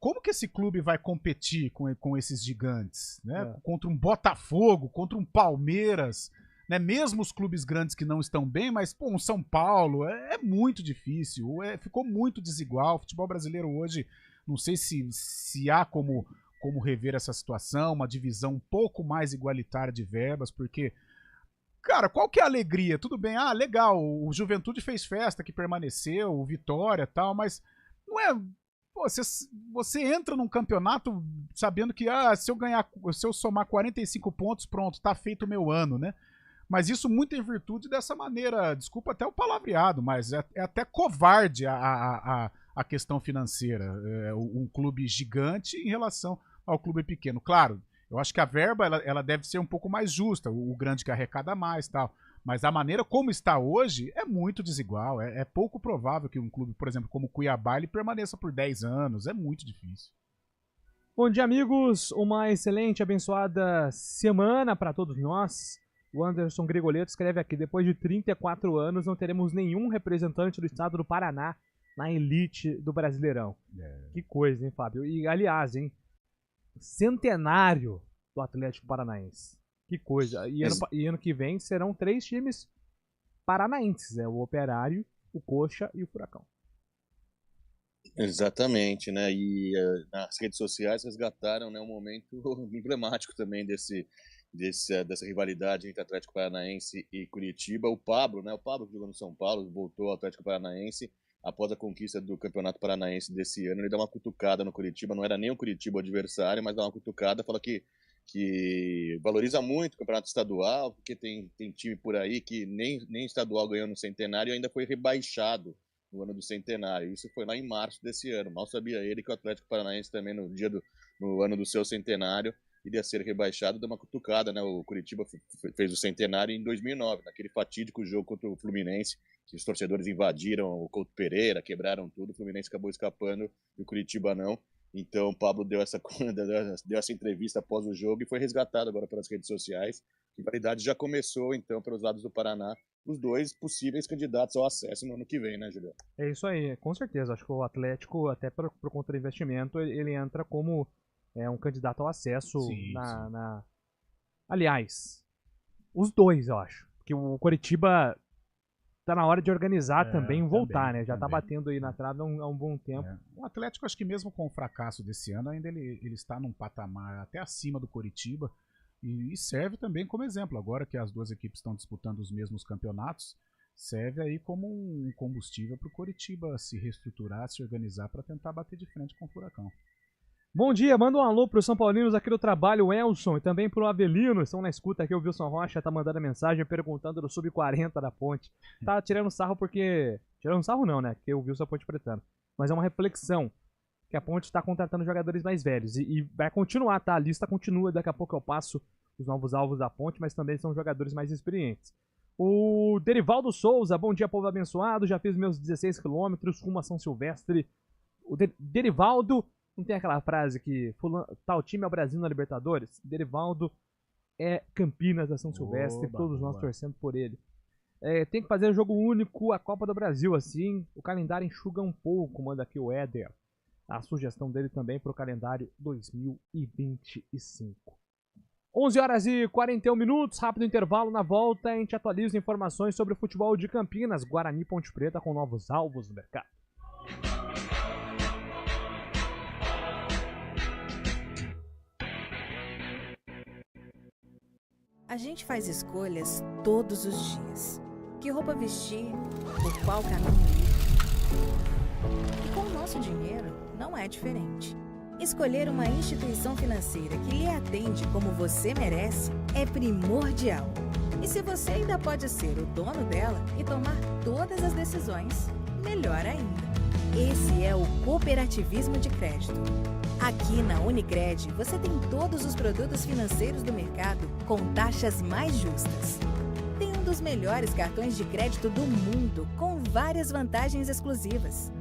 como que esse clube vai competir com esses gigantes, né? Contra um Botafogo, contra um Palmeiras, né? Mesmo os clubes grandes que não estão bem, mas pô, um São Paulo é muito difícil, ficou muito desigual. O futebol brasileiro hoje, não sei se há como rever essa situação, uma divisão um pouco mais igualitária de verbas, porque cara, qual que é a alegria? Tudo bem, legal, o Juventude fez festa que permaneceu, o Vitória e tal, mas não é... Pô, você entra num campeonato sabendo que se eu somar 45 pontos, pronto, tá feito o meu ano, né? Mas isso muito em virtude dessa maneira, desculpa até o palavreado, mas é até covarde a questão financeira. Um clube gigante em relação ao clube pequeno. Claro, eu acho que a verba ela deve ser um pouco mais justa, o grande que arrecada mais e tal. Mas a maneira como está hoje é muito desigual. É pouco provável que um clube, por exemplo, como o Cuiabá, ele permaneça por 10 anos. É muito difícil. Bom dia, amigos. Uma excelente, abençoada semana para todos nós. O Anderson Gregoleto escreve aqui: depois de 34 anos não teremos nenhum representante do estado do Paraná na elite do Brasileirão. Que coisa, hein, Fábio? E, aliás, hein, centenário do Atlético Paranaense. Que coisa. E ano que vem serão 3 times paranaenses. O Operário, o Coxa e o Furacão. Exatamente, né? E nas redes sociais resgataram, né, um momento emblemático também dessa rivalidade entre Atlético Paranaense e Curitiba. O Pablo, né? O Pablo que jogou no São Paulo, voltou ao Atlético Paranaense após a conquista do Campeonato Paranaense desse ano. Ele dá uma cutucada no Curitiba, não era nem o Curitiba o adversário, mas dá uma cutucada, fala que valoriza muito o campeonato estadual, porque tem time por aí que nem estadual ganhou no centenário e ainda foi rebaixado no ano do centenário. Isso foi lá em março desse ano. Mal sabia ele que o Atlético Paranaense também no ano do seu centenário iria ser rebaixado. Deu uma cutucada, né? O Curitiba fez o centenário em 2009, naquele fatídico jogo contra o Fluminense, que os torcedores invadiram o Couto Pereira, quebraram tudo, o Fluminense acabou escapando e o Curitiba não. Então o Pablo deu essa entrevista após o jogo e foi resgatado agora pelas redes sociais, rivalidade já começou, então, pelos lados do Paraná, os dois possíveis candidatos ao acesso no ano que vem, né, Juliano? É isso aí, com certeza. Acho que o Atlético, até por conta do investimento, ele entra como um candidato ao acesso na... Aliás, os dois, eu acho. Porque o Coritiba tá na hora de organizar também e voltar, né? Já tá batendo aí na trave há um bom tempo. O Atlético, acho que mesmo com o fracasso desse ano, ainda ele está num patamar até acima do Coritiba e serve também como exemplo. Agora que as duas equipes estão disputando os mesmos campeonatos, serve aí como um combustível para o Coritiba se reestruturar, se organizar para tentar bater de frente com o Furacão. Bom dia, manda um alô pro São Paulinos aqui do trabalho, o Elson, e também pro Avelino, estão na escuta aqui, o Wilson Rocha tá mandando mensagem perguntando do Sub-40 da Ponte. Tá tirando sarro porque... Tirando sarro não, né, porque o Wilson é Ponte Pretano. Mas é uma reflexão, que a Ponte tá contratando jogadores mais velhos, e vai continuar, tá? A lista continua, daqui a pouco eu passo os novos alvos da Ponte, mas também são jogadores mais experientes. O Derivaldo Souza, bom dia, povo abençoado, já fiz meus 16 quilômetros rumo a São Silvestre. O Derivaldo... Não tem aquela frase que tal time é o Brasil na Libertadores? Derivaldo é Campinas da São Silvestre, todos nós torcendo por ele. Tem que fazer jogo único, a Copa do Brasil, assim, o calendário enxuga um pouco, manda aqui o Éder. A sugestão dele também para o calendário 2025. 11 horas e 41 minutos, rápido intervalo, na volta a gente atualiza informações sobre o futebol de Campinas, Guarani Ponte Preta com novos alvos no mercado. A gente faz escolhas todos os dias. Que roupa vestir, por qual caminho ir. E com o nosso dinheiro, não é diferente. Escolher uma instituição financeira que lhe atende como você merece é primordial. E se você ainda pode ser o dono dela e tomar todas as decisões, melhor ainda. Esse é o cooperativismo de crédito. Aqui na Unicred, você tem todos os produtos financeiros do mercado com taxas mais justas. Tem um dos melhores cartões de crédito do mundo, com várias vantagens exclusivas.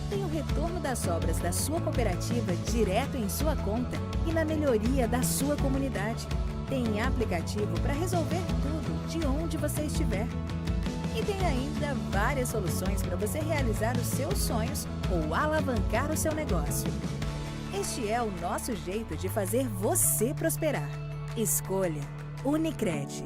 Tem o retorno das sobras da sua cooperativa direto em sua conta e na melhoria da sua comunidade. Tem aplicativo para resolver tudo de onde você estiver. E tem ainda várias soluções para você realizar os seus sonhos ou alavancar o seu negócio. Este é o nosso jeito de fazer você prosperar. Escolha Unicred.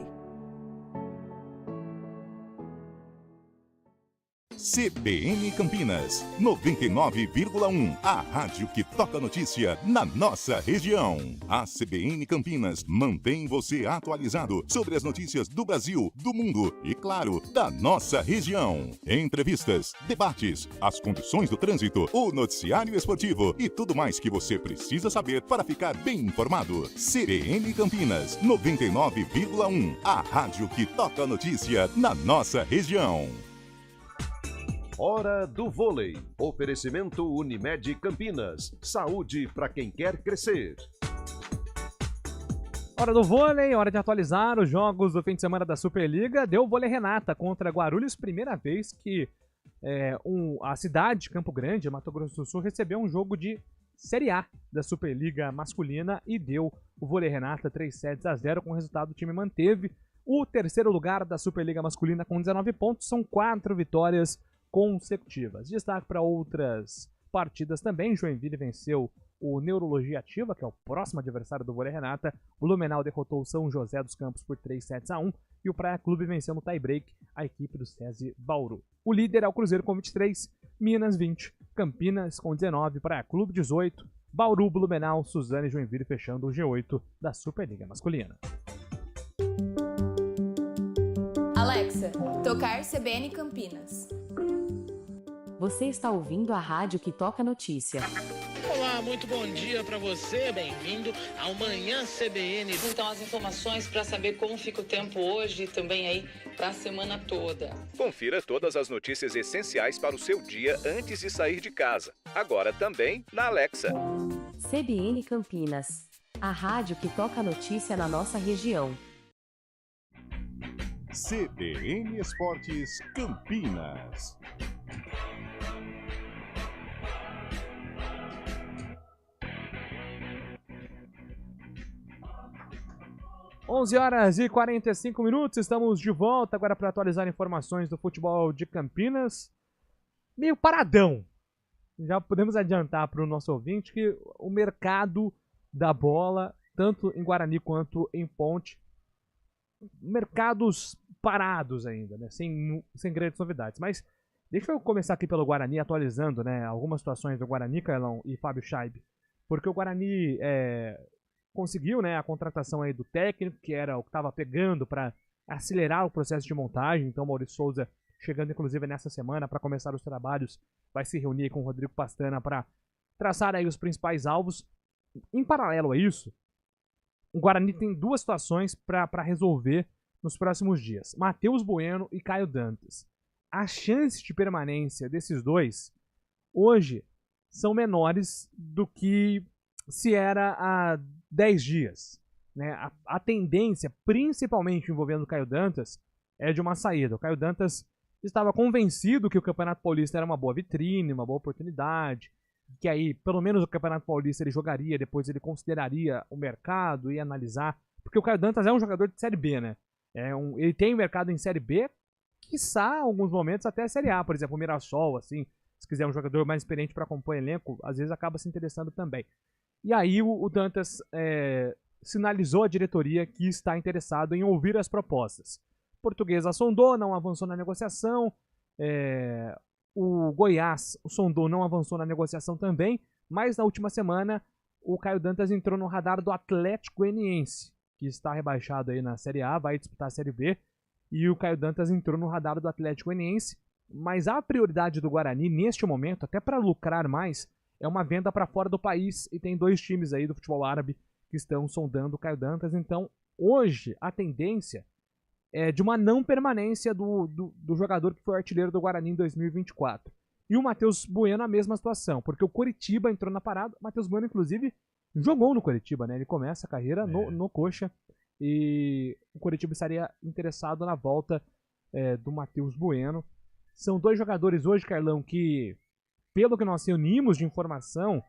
CBN Campinas, 99,1. A rádio que toca notícia na nossa região. A CBN Campinas mantém você atualizado sobre as notícias do Brasil, do mundo e, claro, da nossa região. Entrevistas, debates, as condições do trânsito, o noticiário esportivo e tudo mais que você precisa saber para ficar bem informado. CBN Campinas, 99,1. A rádio que toca notícia na nossa região. Hora do Vôlei. Oferecimento Unimed Campinas. Saúde para quem quer crescer. Hora do vôlei, hora de atualizar os jogos do fim de semana da Superliga. Deu vôlei Renata contra Guarulhos, primeira vez que a cidade de Campo Grande, Mato Grosso do Sul, recebeu um jogo de Série A da Superliga masculina e deu o vôlei Renata 3-0. Com o resultado, o time manteve o terceiro lugar da Superliga masculina com 19 pontos. São 4 vitórias consecutivas. Destaque para outras partidas também. Joinville venceu o Neurologia Ativa, que é o próximo adversário do vôlei Renata. O Blumenau derrotou o São José dos Campos por 3-1 e o Praia Clube venceu no tie-break a equipe do SESI Bauru. O líder é o Cruzeiro com 23, Minas 20, Campinas com 19, Praia Clube 18, Bauru, Blumenau, Suzano e Joinville fechando o G8 da Superliga masculina. Alexa, tocar CBN Campinas. Você está ouvindo a rádio que toca notícia. Olá, muito bom dia para você, bem-vindo ao Manhã CBN. Então, as informações para saber como fica o tempo hoje e também aí para a semana toda. Confira todas as notícias essenciais para o seu dia antes de sair de casa. Agora também na Alexa. CBN Campinas, a rádio que toca notícia na nossa região. CBN Esportes Campinas. 11 horas e 45 minutos, estamos de volta agora para atualizar informações do futebol de Campinas. Meio paradão. Já podemos adiantar para o nosso ouvinte que o mercado da bola, tanto em Guarani quanto em Ponte, mercados parados ainda, né? Sem grandes novidades. Mas deixa eu começar aqui pelo Guarani, atualizando, né, algumas situações do Guarani, Carlão e Fábio Scheib. Porque o Guarani conseguiu, né, a contratação aí do técnico, que era o que estava pegando para acelerar o processo de montagem. Então, Maurício Souza, chegando inclusive nessa semana para começar os trabalhos, vai se reunir com o Rodrigo Pastana para traçar aí os principais alvos. Em paralelo a isso, o Guarani tem duas situações para resolver nos próximos dias: Matheus Bueno e Caio Dantas. As chances de permanência desses dois hoje são menores do que se era há 10 dias. Né? A tendência, principalmente envolvendo o Caio Dantas, é de uma saída. O Caio Dantas estava convencido que o Campeonato Paulista era uma boa vitrine, uma boa oportunidade, que aí, pelo menos o Campeonato Paulista ele jogaria, depois ele consideraria o mercado e analisar, porque o Caio Dantas é um jogador de Série B, né? Ele tem mercado em Série B, quiçá, em alguns momentos, até Série A, por exemplo, o Mirassol, assim, se quiser um jogador mais experiente para compor elenco, às vezes acaba se interessando também. E aí o Dantas sinalizou à diretoria que está interessado em ouvir as propostas. Portuguesa sondou, não avançou na negociação. O Goiás sondou, não avançou na negociação também. Mas na última semana, o Caio Dantas entrou no radar do Atlético Goianiense, que está rebaixado aí na Série A, vai disputar a Série B. E o Caio Dantas entrou no radar do Atlético Goianiense. Mas a prioridade do Guarani, neste momento, até para lucrar mais, é uma venda para fora do país. E tem 2 times aí do futebol árabe que estão sondando o Caio Dantas. Então, hoje, a tendência é de uma não permanência do jogador que foi artilheiro do Guarani em 2024. E o Matheus Bueno a mesma situação, porque o Coritiba entrou na parada. O Matheus Bueno, inclusive, jogou no Coritiba, né? Ele começa a carreira no Coxa. E o Coritiba estaria interessado na volta do Matheus Bueno. São 2 jogadores hoje, Carlão, que, pelo que nós reunimos de informação,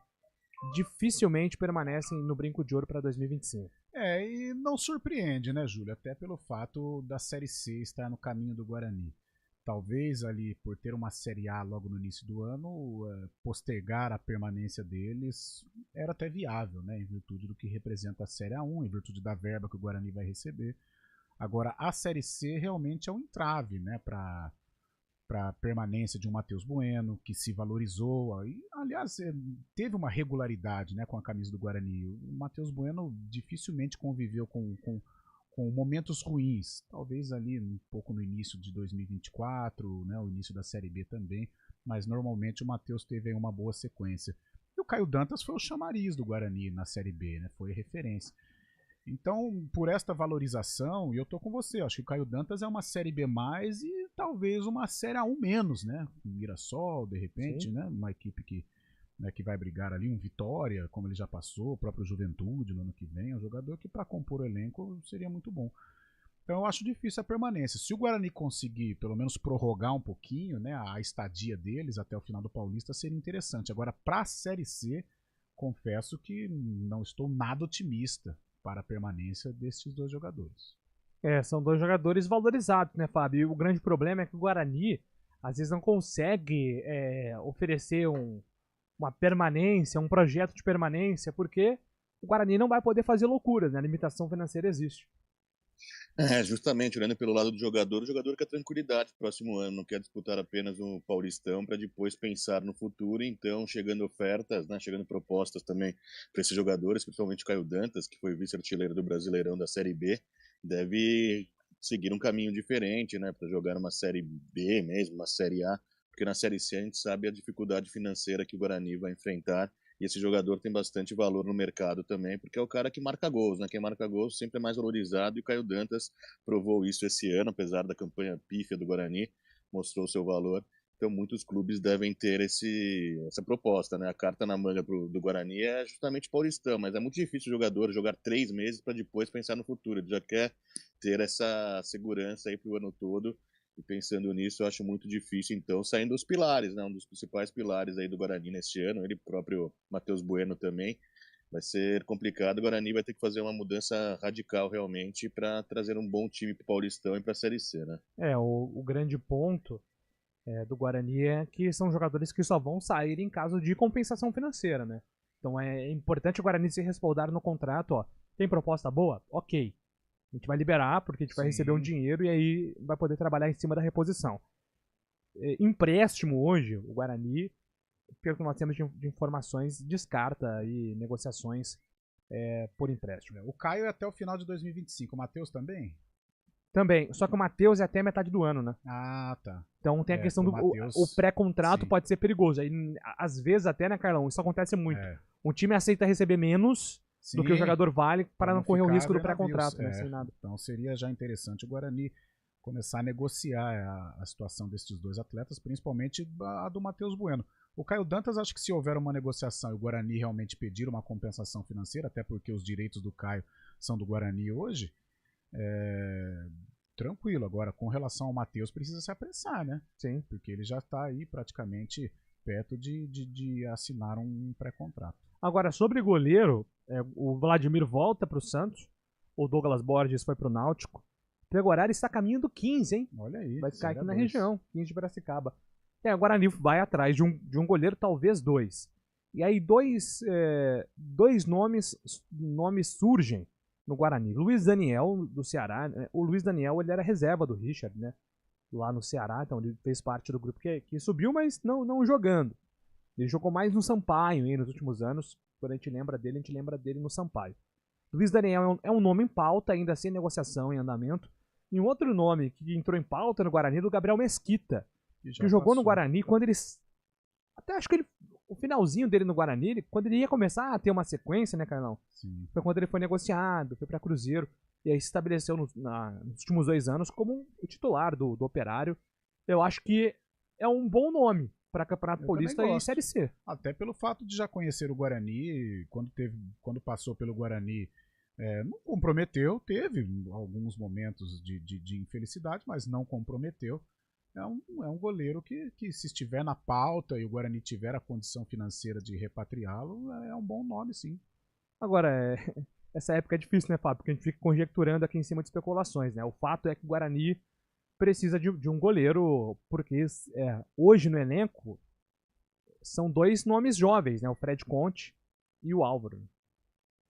dificilmente permanecem no brinco de ouro para 2025. E não surpreende, né, Júlio? Até pelo fato da Série C estar no caminho do Guarani. Talvez ali, por ter uma Série A logo no início do ano, postergar a permanência deles era até viável, né, em virtude do que representa a Série A1, em virtude da verba que o Guarani vai receber. Agora, a Série C realmente é um entrave, né, para a permanência de um Matheus Bueno, que se valorizou. E, aliás, teve uma regularidade, né, com a camisa do Guarani. O Matheus Bueno dificilmente conviveu com momentos ruins. Talvez ali um pouco no início de 2024, né, o início da Série B também. Mas normalmente o Matheus teve aí uma boa sequência. E o Caio Dantas foi o chamariz do Guarani na Série B, né, foi referência. Então, por esta valorização, e eu tô com você, acho que o Caio Dantas é uma Série B+, e talvez uma Série A1 menos, né? Um Mirassol, de repente, né? Uma equipe que vai brigar ali, um Vitória, como ele já passou, o próprio Juventude no ano que vem, é um jogador que para compor o elenco seria muito bom. Então eu acho difícil a permanência. Se o Guarani conseguir, pelo menos, prorrogar um pouquinho, né, a estadia deles até o final do Paulista, seria interessante. Agora, para a Série C, confesso que não estou nada otimista para a permanência desses 2 jogadores. São 2 jogadores valorizados, né, Fábio? E o grande problema é que o Guarani, às vezes, não consegue oferecer uma permanência, um projeto de permanência, porque o Guarani não vai poder fazer loucuras, né? A limitação financeira existe. Justamente, olhando pelo lado do jogador, o jogador quer tranquilidade no próximo ano, não quer disputar apenas o Paulistão para depois pensar no futuro. Então, chegando ofertas, né, chegando propostas também para esses jogadores, principalmente o Caio Dantas, que foi vice-artilheiro do Brasileirão da Série B, deve seguir um caminho diferente, né, para jogar uma Série B mesmo, uma Série A, porque na Série C a gente sabe a dificuldade financeira que o Guarani vai enfrentar. E esse jogador tem bastante valor no mercado também, porque é o cara que marca gols, né? Quem marca gols sempre é mais valorizado, e o Caio Dantas provou isso esse ano, apesar da campanha pífia do Guarani, mostrou seu valor. Então muitos clubes devem ter essa proposta, né? A carta na manga do Guarani é justamente Paulistão, mas é muito difícil o jogador jogar 3 meses para depois pensar no futuro. Ele já quer ter essa segurança aí para o ano todo. E pensando nisso, eu acho muito difícil, então, saindo dos pilares, né? Um dos principais pilares aí do Guarani neste ano, ele próprio, Matheus Bueno também, vai ser complicado. O Guarani vai ter que fazer uma mudança radical realmente para trazer um bom time para o Paulistão e para a Série C, né? O grande ponto do Guarani é que são jogadores que só vão sair em caso de compensação financeira, né? Então é importante o Guarani se respaldar no contrato, ó. Tem proposta boa? Ok. A gente vai liberar, porque a gente vai receber um dinheiro e aí vai poder trabalhar em cima da reposição. Empréstimo hoje, o Guarani, pelo que nós temos de informações, descarta aí negociações por empréstimo. O Caio é até o final de 2025, o Matheus também? Também, só que o Matheus é até metade do ano, né? Ah, tá. Então tem a questão do Matheus, o pré-contrato sim. pode ser perigoso. Aí, às vezes até, né, Carlão? Isso acontece muito. Um time aceita receber menos do que o jogador vale para não correr o risco do pré-contrato, né? Sem nada. Então seria já interessante o Guarani começar a negociar a situação desses dois atletas, principalmente a do Matheus Bueno. O Caio Dantas, acho que se houver uma negociação e o Guarani realmente pedir uma compensação financeira, até porque os direitos do Caio são do Guarani hoje, tranquilo. Agora, com relação ao Matheus, precisa se apressar, né? Sim. Porque ele já está aí praticamente perto de assinar um pré-contrato. Agora, sobre goleiro, o Vladimir volta para o Santos, o Douglas Borges foi para o Náutico. O Pegorari está a caminho do 15, hein? Olha aí. Vai ficar aqui na região, 15 de Piracicaba. O Guarani vai atrás de um goleiro, talvez dois. E aí dois nomes surgem no Guarani. Luiz Daniel, do Ceará. O Luiz Daniel, ele era reserva do Richard, né? Lá no Ceará, então ele fez parte do grupo que subiu, mas não jogando. Ele jogou mais no Sampaio, hein, nos últimos anos. Quando a gente lembra dele no Sampaio. Luiz Daniel é um nome em pauta, ainda sem negociação em andamento. E um outro nome que entrou em pauta no Guarani é do Gabriel Mesquita, que jogou no Guarani quando eles... Até acho que o finalzinho dele no Guarani, quando ele ia começar a ter uma sequência, né, Carlão? Sim. Foi quando ele foi negociado, foi para Cruzeiro, e aí se estabeleceu nos últimos 2 anos como o titular do Operário. Eu acho que é um bom nome para Campeonato Paulista e Série C. Até pelo fato de já conhecer o Guarani, quando passou pelo Guarani, não comprometeu, teve alguns momentos de infelicidade, mas não comprometeu. É um goleiro que se estiver na pauta e o Guarani tiver a condição financeira de repatriá-lo, é um bom nome, sim. Agora, essa época é difícil, né, Fábio? Porque a gente fica conjecturando aqui em cima de especulações, né? O fato é que o Guarani precisa de um goleiro, porque hoje no elenco são 2 nomes jovens, né? O Fred Conte e o Álvaro.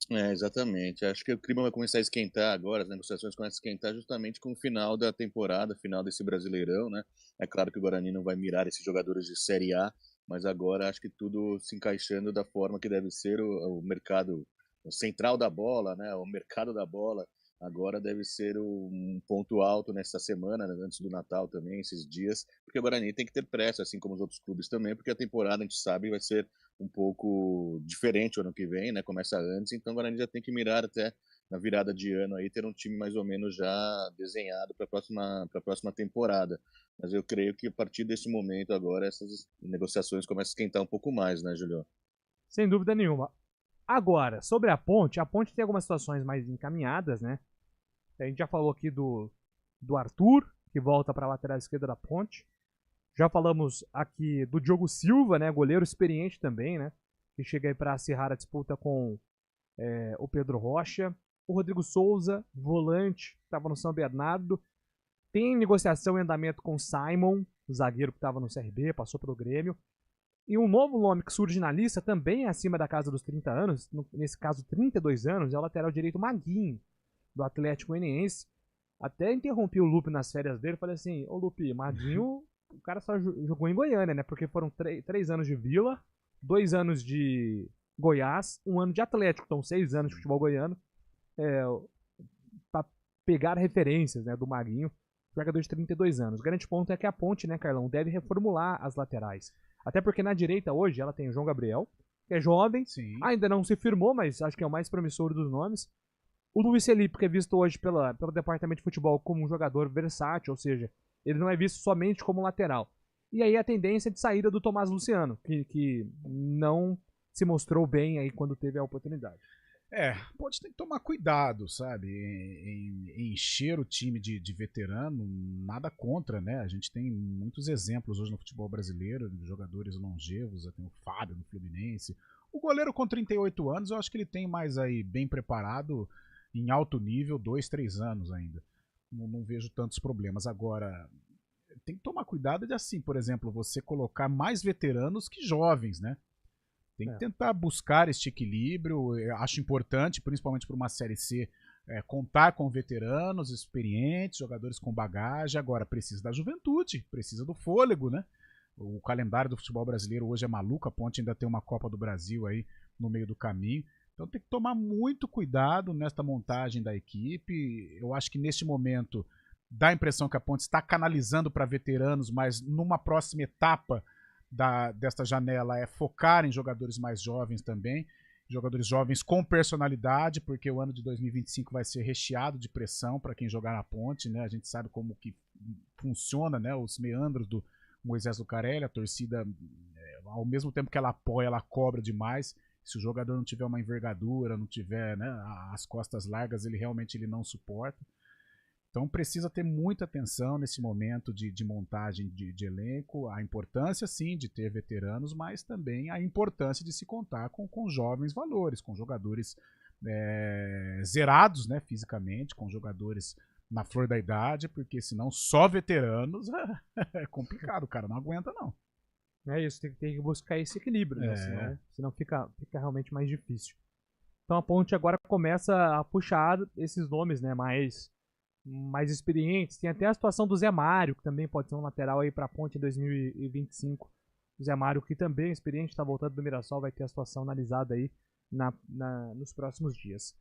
Exatamente. Acho que o clima vai começar a esquentar agora, as negociações começam a esquentar justamente com o final da temporada, final desse Brasileirão, né? É claro que o Guarani não vai mirar esses jogadores de Série A, mas agora acho que tudo se encaixando da forma que deve ser o mercado central da bola, né? O mercado da bola agora deve ser um ponto alto nessa semana, né? Antes do Natal também, esses dias, porque o Guarani tem que ter pressa, assim como os outros clubes também, porque a temporada, a gente sabe, vai ser um pouco diferente o ano que vem, né? Começa antes, então o Guarani já tem que mirar até na virada de ano aí, ter um time mais ou menos já desenhado para a próxima temporada. Mas eu creio que a partir desse momento agora, essas negociações começam a esquentar um pouco mais, né, Julio? Sem dúvida nenhuma. Agora, sobre a Ponte tem algumas situações mais encaminhadas, né? A gente já falou aqui do Arthur, que volta para a lateral esquerda da Ponte. Já falamos aqui do Diogo Silva, né? Goleiro experiente também, né? Que chega aí para acirrar a disputa com o Pedro Rocha. O Rodrigo Souza, volante, estava no São Bernardo. Tem negociação em andamento com o Simon, o zagueiro que estava no CRB, passou pelo Grêmio. E um novo nome que surge na lista, também acima da casa dos 30 anos, nesse caso 32 anos, é o lateral direito Maguinho, do Atlético Goianiense. Até interrompi o Lupe nas férias dele, falei assim, ô Lupe, Maguinho, o cara só jogou em Goiânia, né? Porque foram 3 anos de Vila, 2 anos de Goiás, 1 ano de Atlético, então 6 anos de futebol goiano. Para pegar referências, né, do Maguinho, jogador de 32 anos. O grande ponto é que a Ponte, né, Carlão, deve reformular as laterais. Até porque na direita hoje ela tem o João Gabriel, que é jovem, ainda não se firmou, mas acho que é o mais promissor dos nomes. O Luiz Felipe, que é visto hoje pelo departamento de futebol como um jogador versátil, ou seja, ele não é visto somente como lateral. E aí a tendência de saída do Tomás Luciano, que não se mostrou bem aí quando teve a oportunidade. Pode ter que tomar cuidado, sabe, em encher o time de veterano, nada contra, né? A gente tem muitos exemplos hoje no futebol brasileiro, de jogadores longevos, tem o Fábio no Fluminense, O goleiro com 38 anos, eu acho que ele tem mais aí bem preparado, em alto nível, 2, 3 anos ainda. Não vejo tantos problemas. Agora, tem que tomar cuidado de assim, por exemplo, você colocar mais veteranos que jovens, né? Tem que tentar buscar este equilíbrio. Eu acho importante, principalmente para uma Série C, contar com veteranos experientes, jogadores com bagagem. Agora, precisa da juventude, precisa do fôlego, né? O calendário do futebol brasileiro hoje é maluco, a Ponte ainda tem uma Copa do Brasil aí no meio do caminho. Então tem que tomar muito cuidado nesta montagem da equipe. Eu acho que neste momento dá a impressão que a Ponte está canalizando para veteranos, mas numa próxima etapa desta janela é focar em jogadores mais jovens também, jogadores jovens com personalidade, porque o ano de 2025 vai ser recheado de pressão para quem jogar na Ponte, né? A gente sabe como que funciona, né? Os meandros do Moisés Lucarelli, a torcida, ao mesmo tempo que ela apoia, ela cobra demais. Se o jogador não tiver uma envergadura, não tiver, né, as costas largas, ele realmente não suporta. Então precisa ter muita atenção nesse momento de montagem de elenco, a importância sim de ter veteranos, mas também a importância de se contar com jovens valores, com jogadores zerados, né, fisicamente, com jogadores na flor da idade, porque senão só veteranos é complicado, o cara não aguenta não. É isso, tem que buscar esse equilíbrio, né? Senão fica realmente mais difícil. Então a Ponte agora começa a puxar esses nomes, né, mais experientes. Tem até a situação do Zé Mário, que também pode ser um lateral aí pra Ponte em 2025. O Zé Mário, que também é experiente, está voltando do Mirassol, vai ter a situação analisada aí nos próximos dias.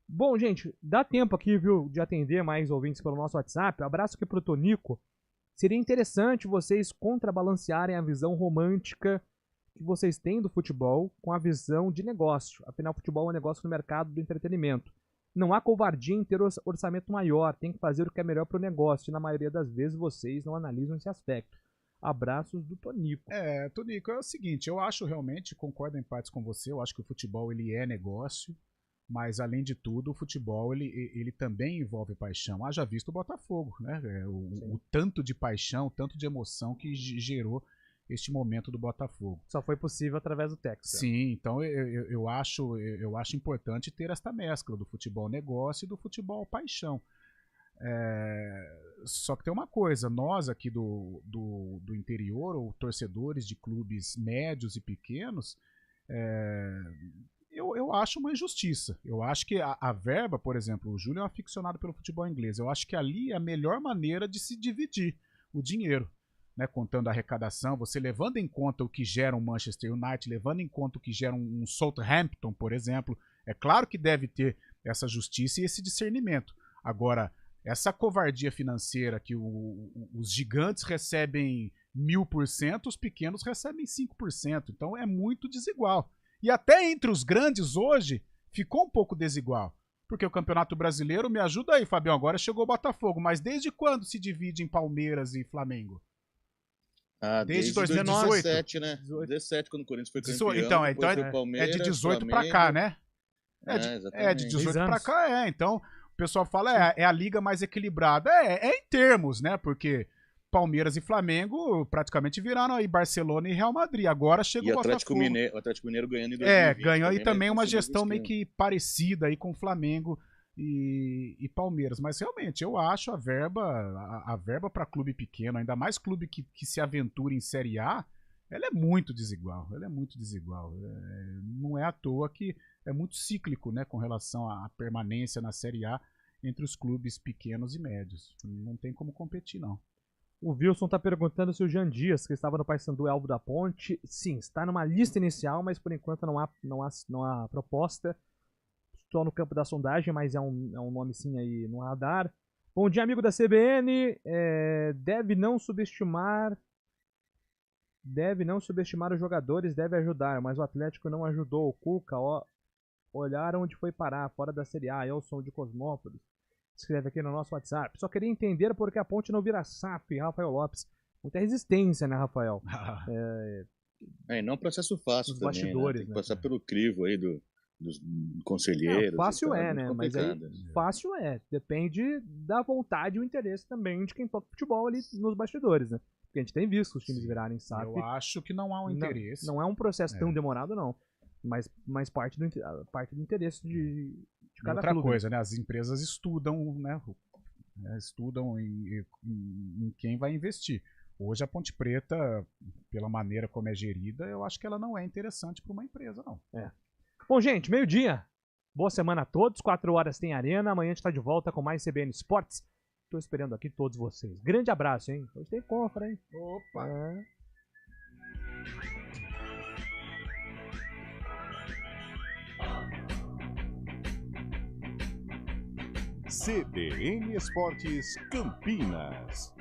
Bom, gente, dá tempo aqui, viu, de atender mais ouvintes pelo nosso WhatsApp. Abraço aqui pro Tonico. Seria interessante vocês contrabalancearem a visão romântica que vocês têm do futebol com a visão de negócio. Afinal, futebol é um negócio no mercado do entretenimento. Não há covardia em ter orçamento maior, tem que fazer o que é melhor para o negócio, e na maioria das vezes vocês não analisam esse aspecto. Abraços do Tonico. Tonico, é o seguinte, eu acho realmente, concordo em partes com você, eu acho que o futebol ele é negócio, mas além de tudo, o futebol ele também envolve paixão. Haja visto o Botafogo, né? O tanto de paixão, o tanto de emoção que gerou este momento do Botafogo. Só foi possível através do Texas. Sim, então eu acho importante ter esta mescla do futebol negócio e do futebol paixão. Só que tem uma coisa, nós aqui do interior, ou torcedores de clubes médios e pequenos, eu acho uma injustiça. Eu acho que a verba, por exemplo, o Júlio é um aficionado pelo futebol inglês, eu acho que ali é a melhor maneira de se dividir o dinheiro, né, contando a arrecadação, você levando em conta o que gera um Manchester United, levando em conta o que gera um Southampton, por exemplo. É claro que deve ter essa justiça e esse discernimento. Agora, essa covardia financeira que os gigantes recebem 1000%, os pequenos recebem 5%. Então é muito desigual. E até entre os grandes hoje ficou um pouco desigual. Porque o Campeonato Brasileiro, me ajuda aí, Fabião, agora chegou o Botafogo, mas desde quando se divide em Palmeiras e Flamengo? Desde 2017, né? 17, quando o Corinthians foi campeão. Então é de 18 para cá, né? De 18 para cá, Então, o pessoal fala, é a liga mais equilibrada. Em termos, né? Porque Palmeiras e Flamengo praticamente viraram aí Barcelona e Real Madrid. Agora chega o Botafogo. O Atlético Mineiro ganhando em 2020. Ganhou aí também uma gestão meio que parecida aí com o Flamengo e Palmeiras, mas realmente eu acho a verba para clube pequeno, ainda mais clube que se aventura em Série A, ela é muito desigual, não é à toa que é muito cíclico, né, com relação à permanência na Série A entre os clubes pequenos e médios, não tem como competir não. O Wilson está perguntando se o Jean Dias, que estava no Paysandu, é alvo da Ponte. Sim, está numa lista inicial, mas por enquanto não há proposta. Estou no campo da sondagem, mas é um nome sim aí no radar. Bom dia, amigo da CBN. Deve não subestimar os jogadores, deve ajudar, mas o Atlético não ajudou. O Cuca, olhar onde foi parar, fora da Série A. Elson de Cosmópolis escreve aqui no nosso WhatsApp. Só queria entender por que a Ponte não vira SAF, Rafael Lopes. Muita resistência, né, Rafael? E não é um processo fácil também, bastidores, né? Tem que passar pelo crivo aí dos conselheiros. Fácil né? Mas aí, fácil depende da vontade e o interesse também de quem toca futebol ali nos bastidores, né? Porque a gente tem visto os times virarem SAF. Eu acho que não há um interesse. Não é um processo tão demorado, não. Mas parte do interesse de cada outra clube. coisa, né? As empresas estudam, né? Estudam em quem vai investir. Hoje a Ponte Preta, pela maneira como é gerida, eu acho que ela não é interessante para uma empresa, não. Bom, gente, meio-dia. Boa semana a todos. 4 horas tem Arena. Amanhã a gente está de volta com mais CBN Esportes. Estou esperando aqui todos vocês. Grande abraço, hein? Hoje tem confra, hein? Opa! CBN Esportes Campinas.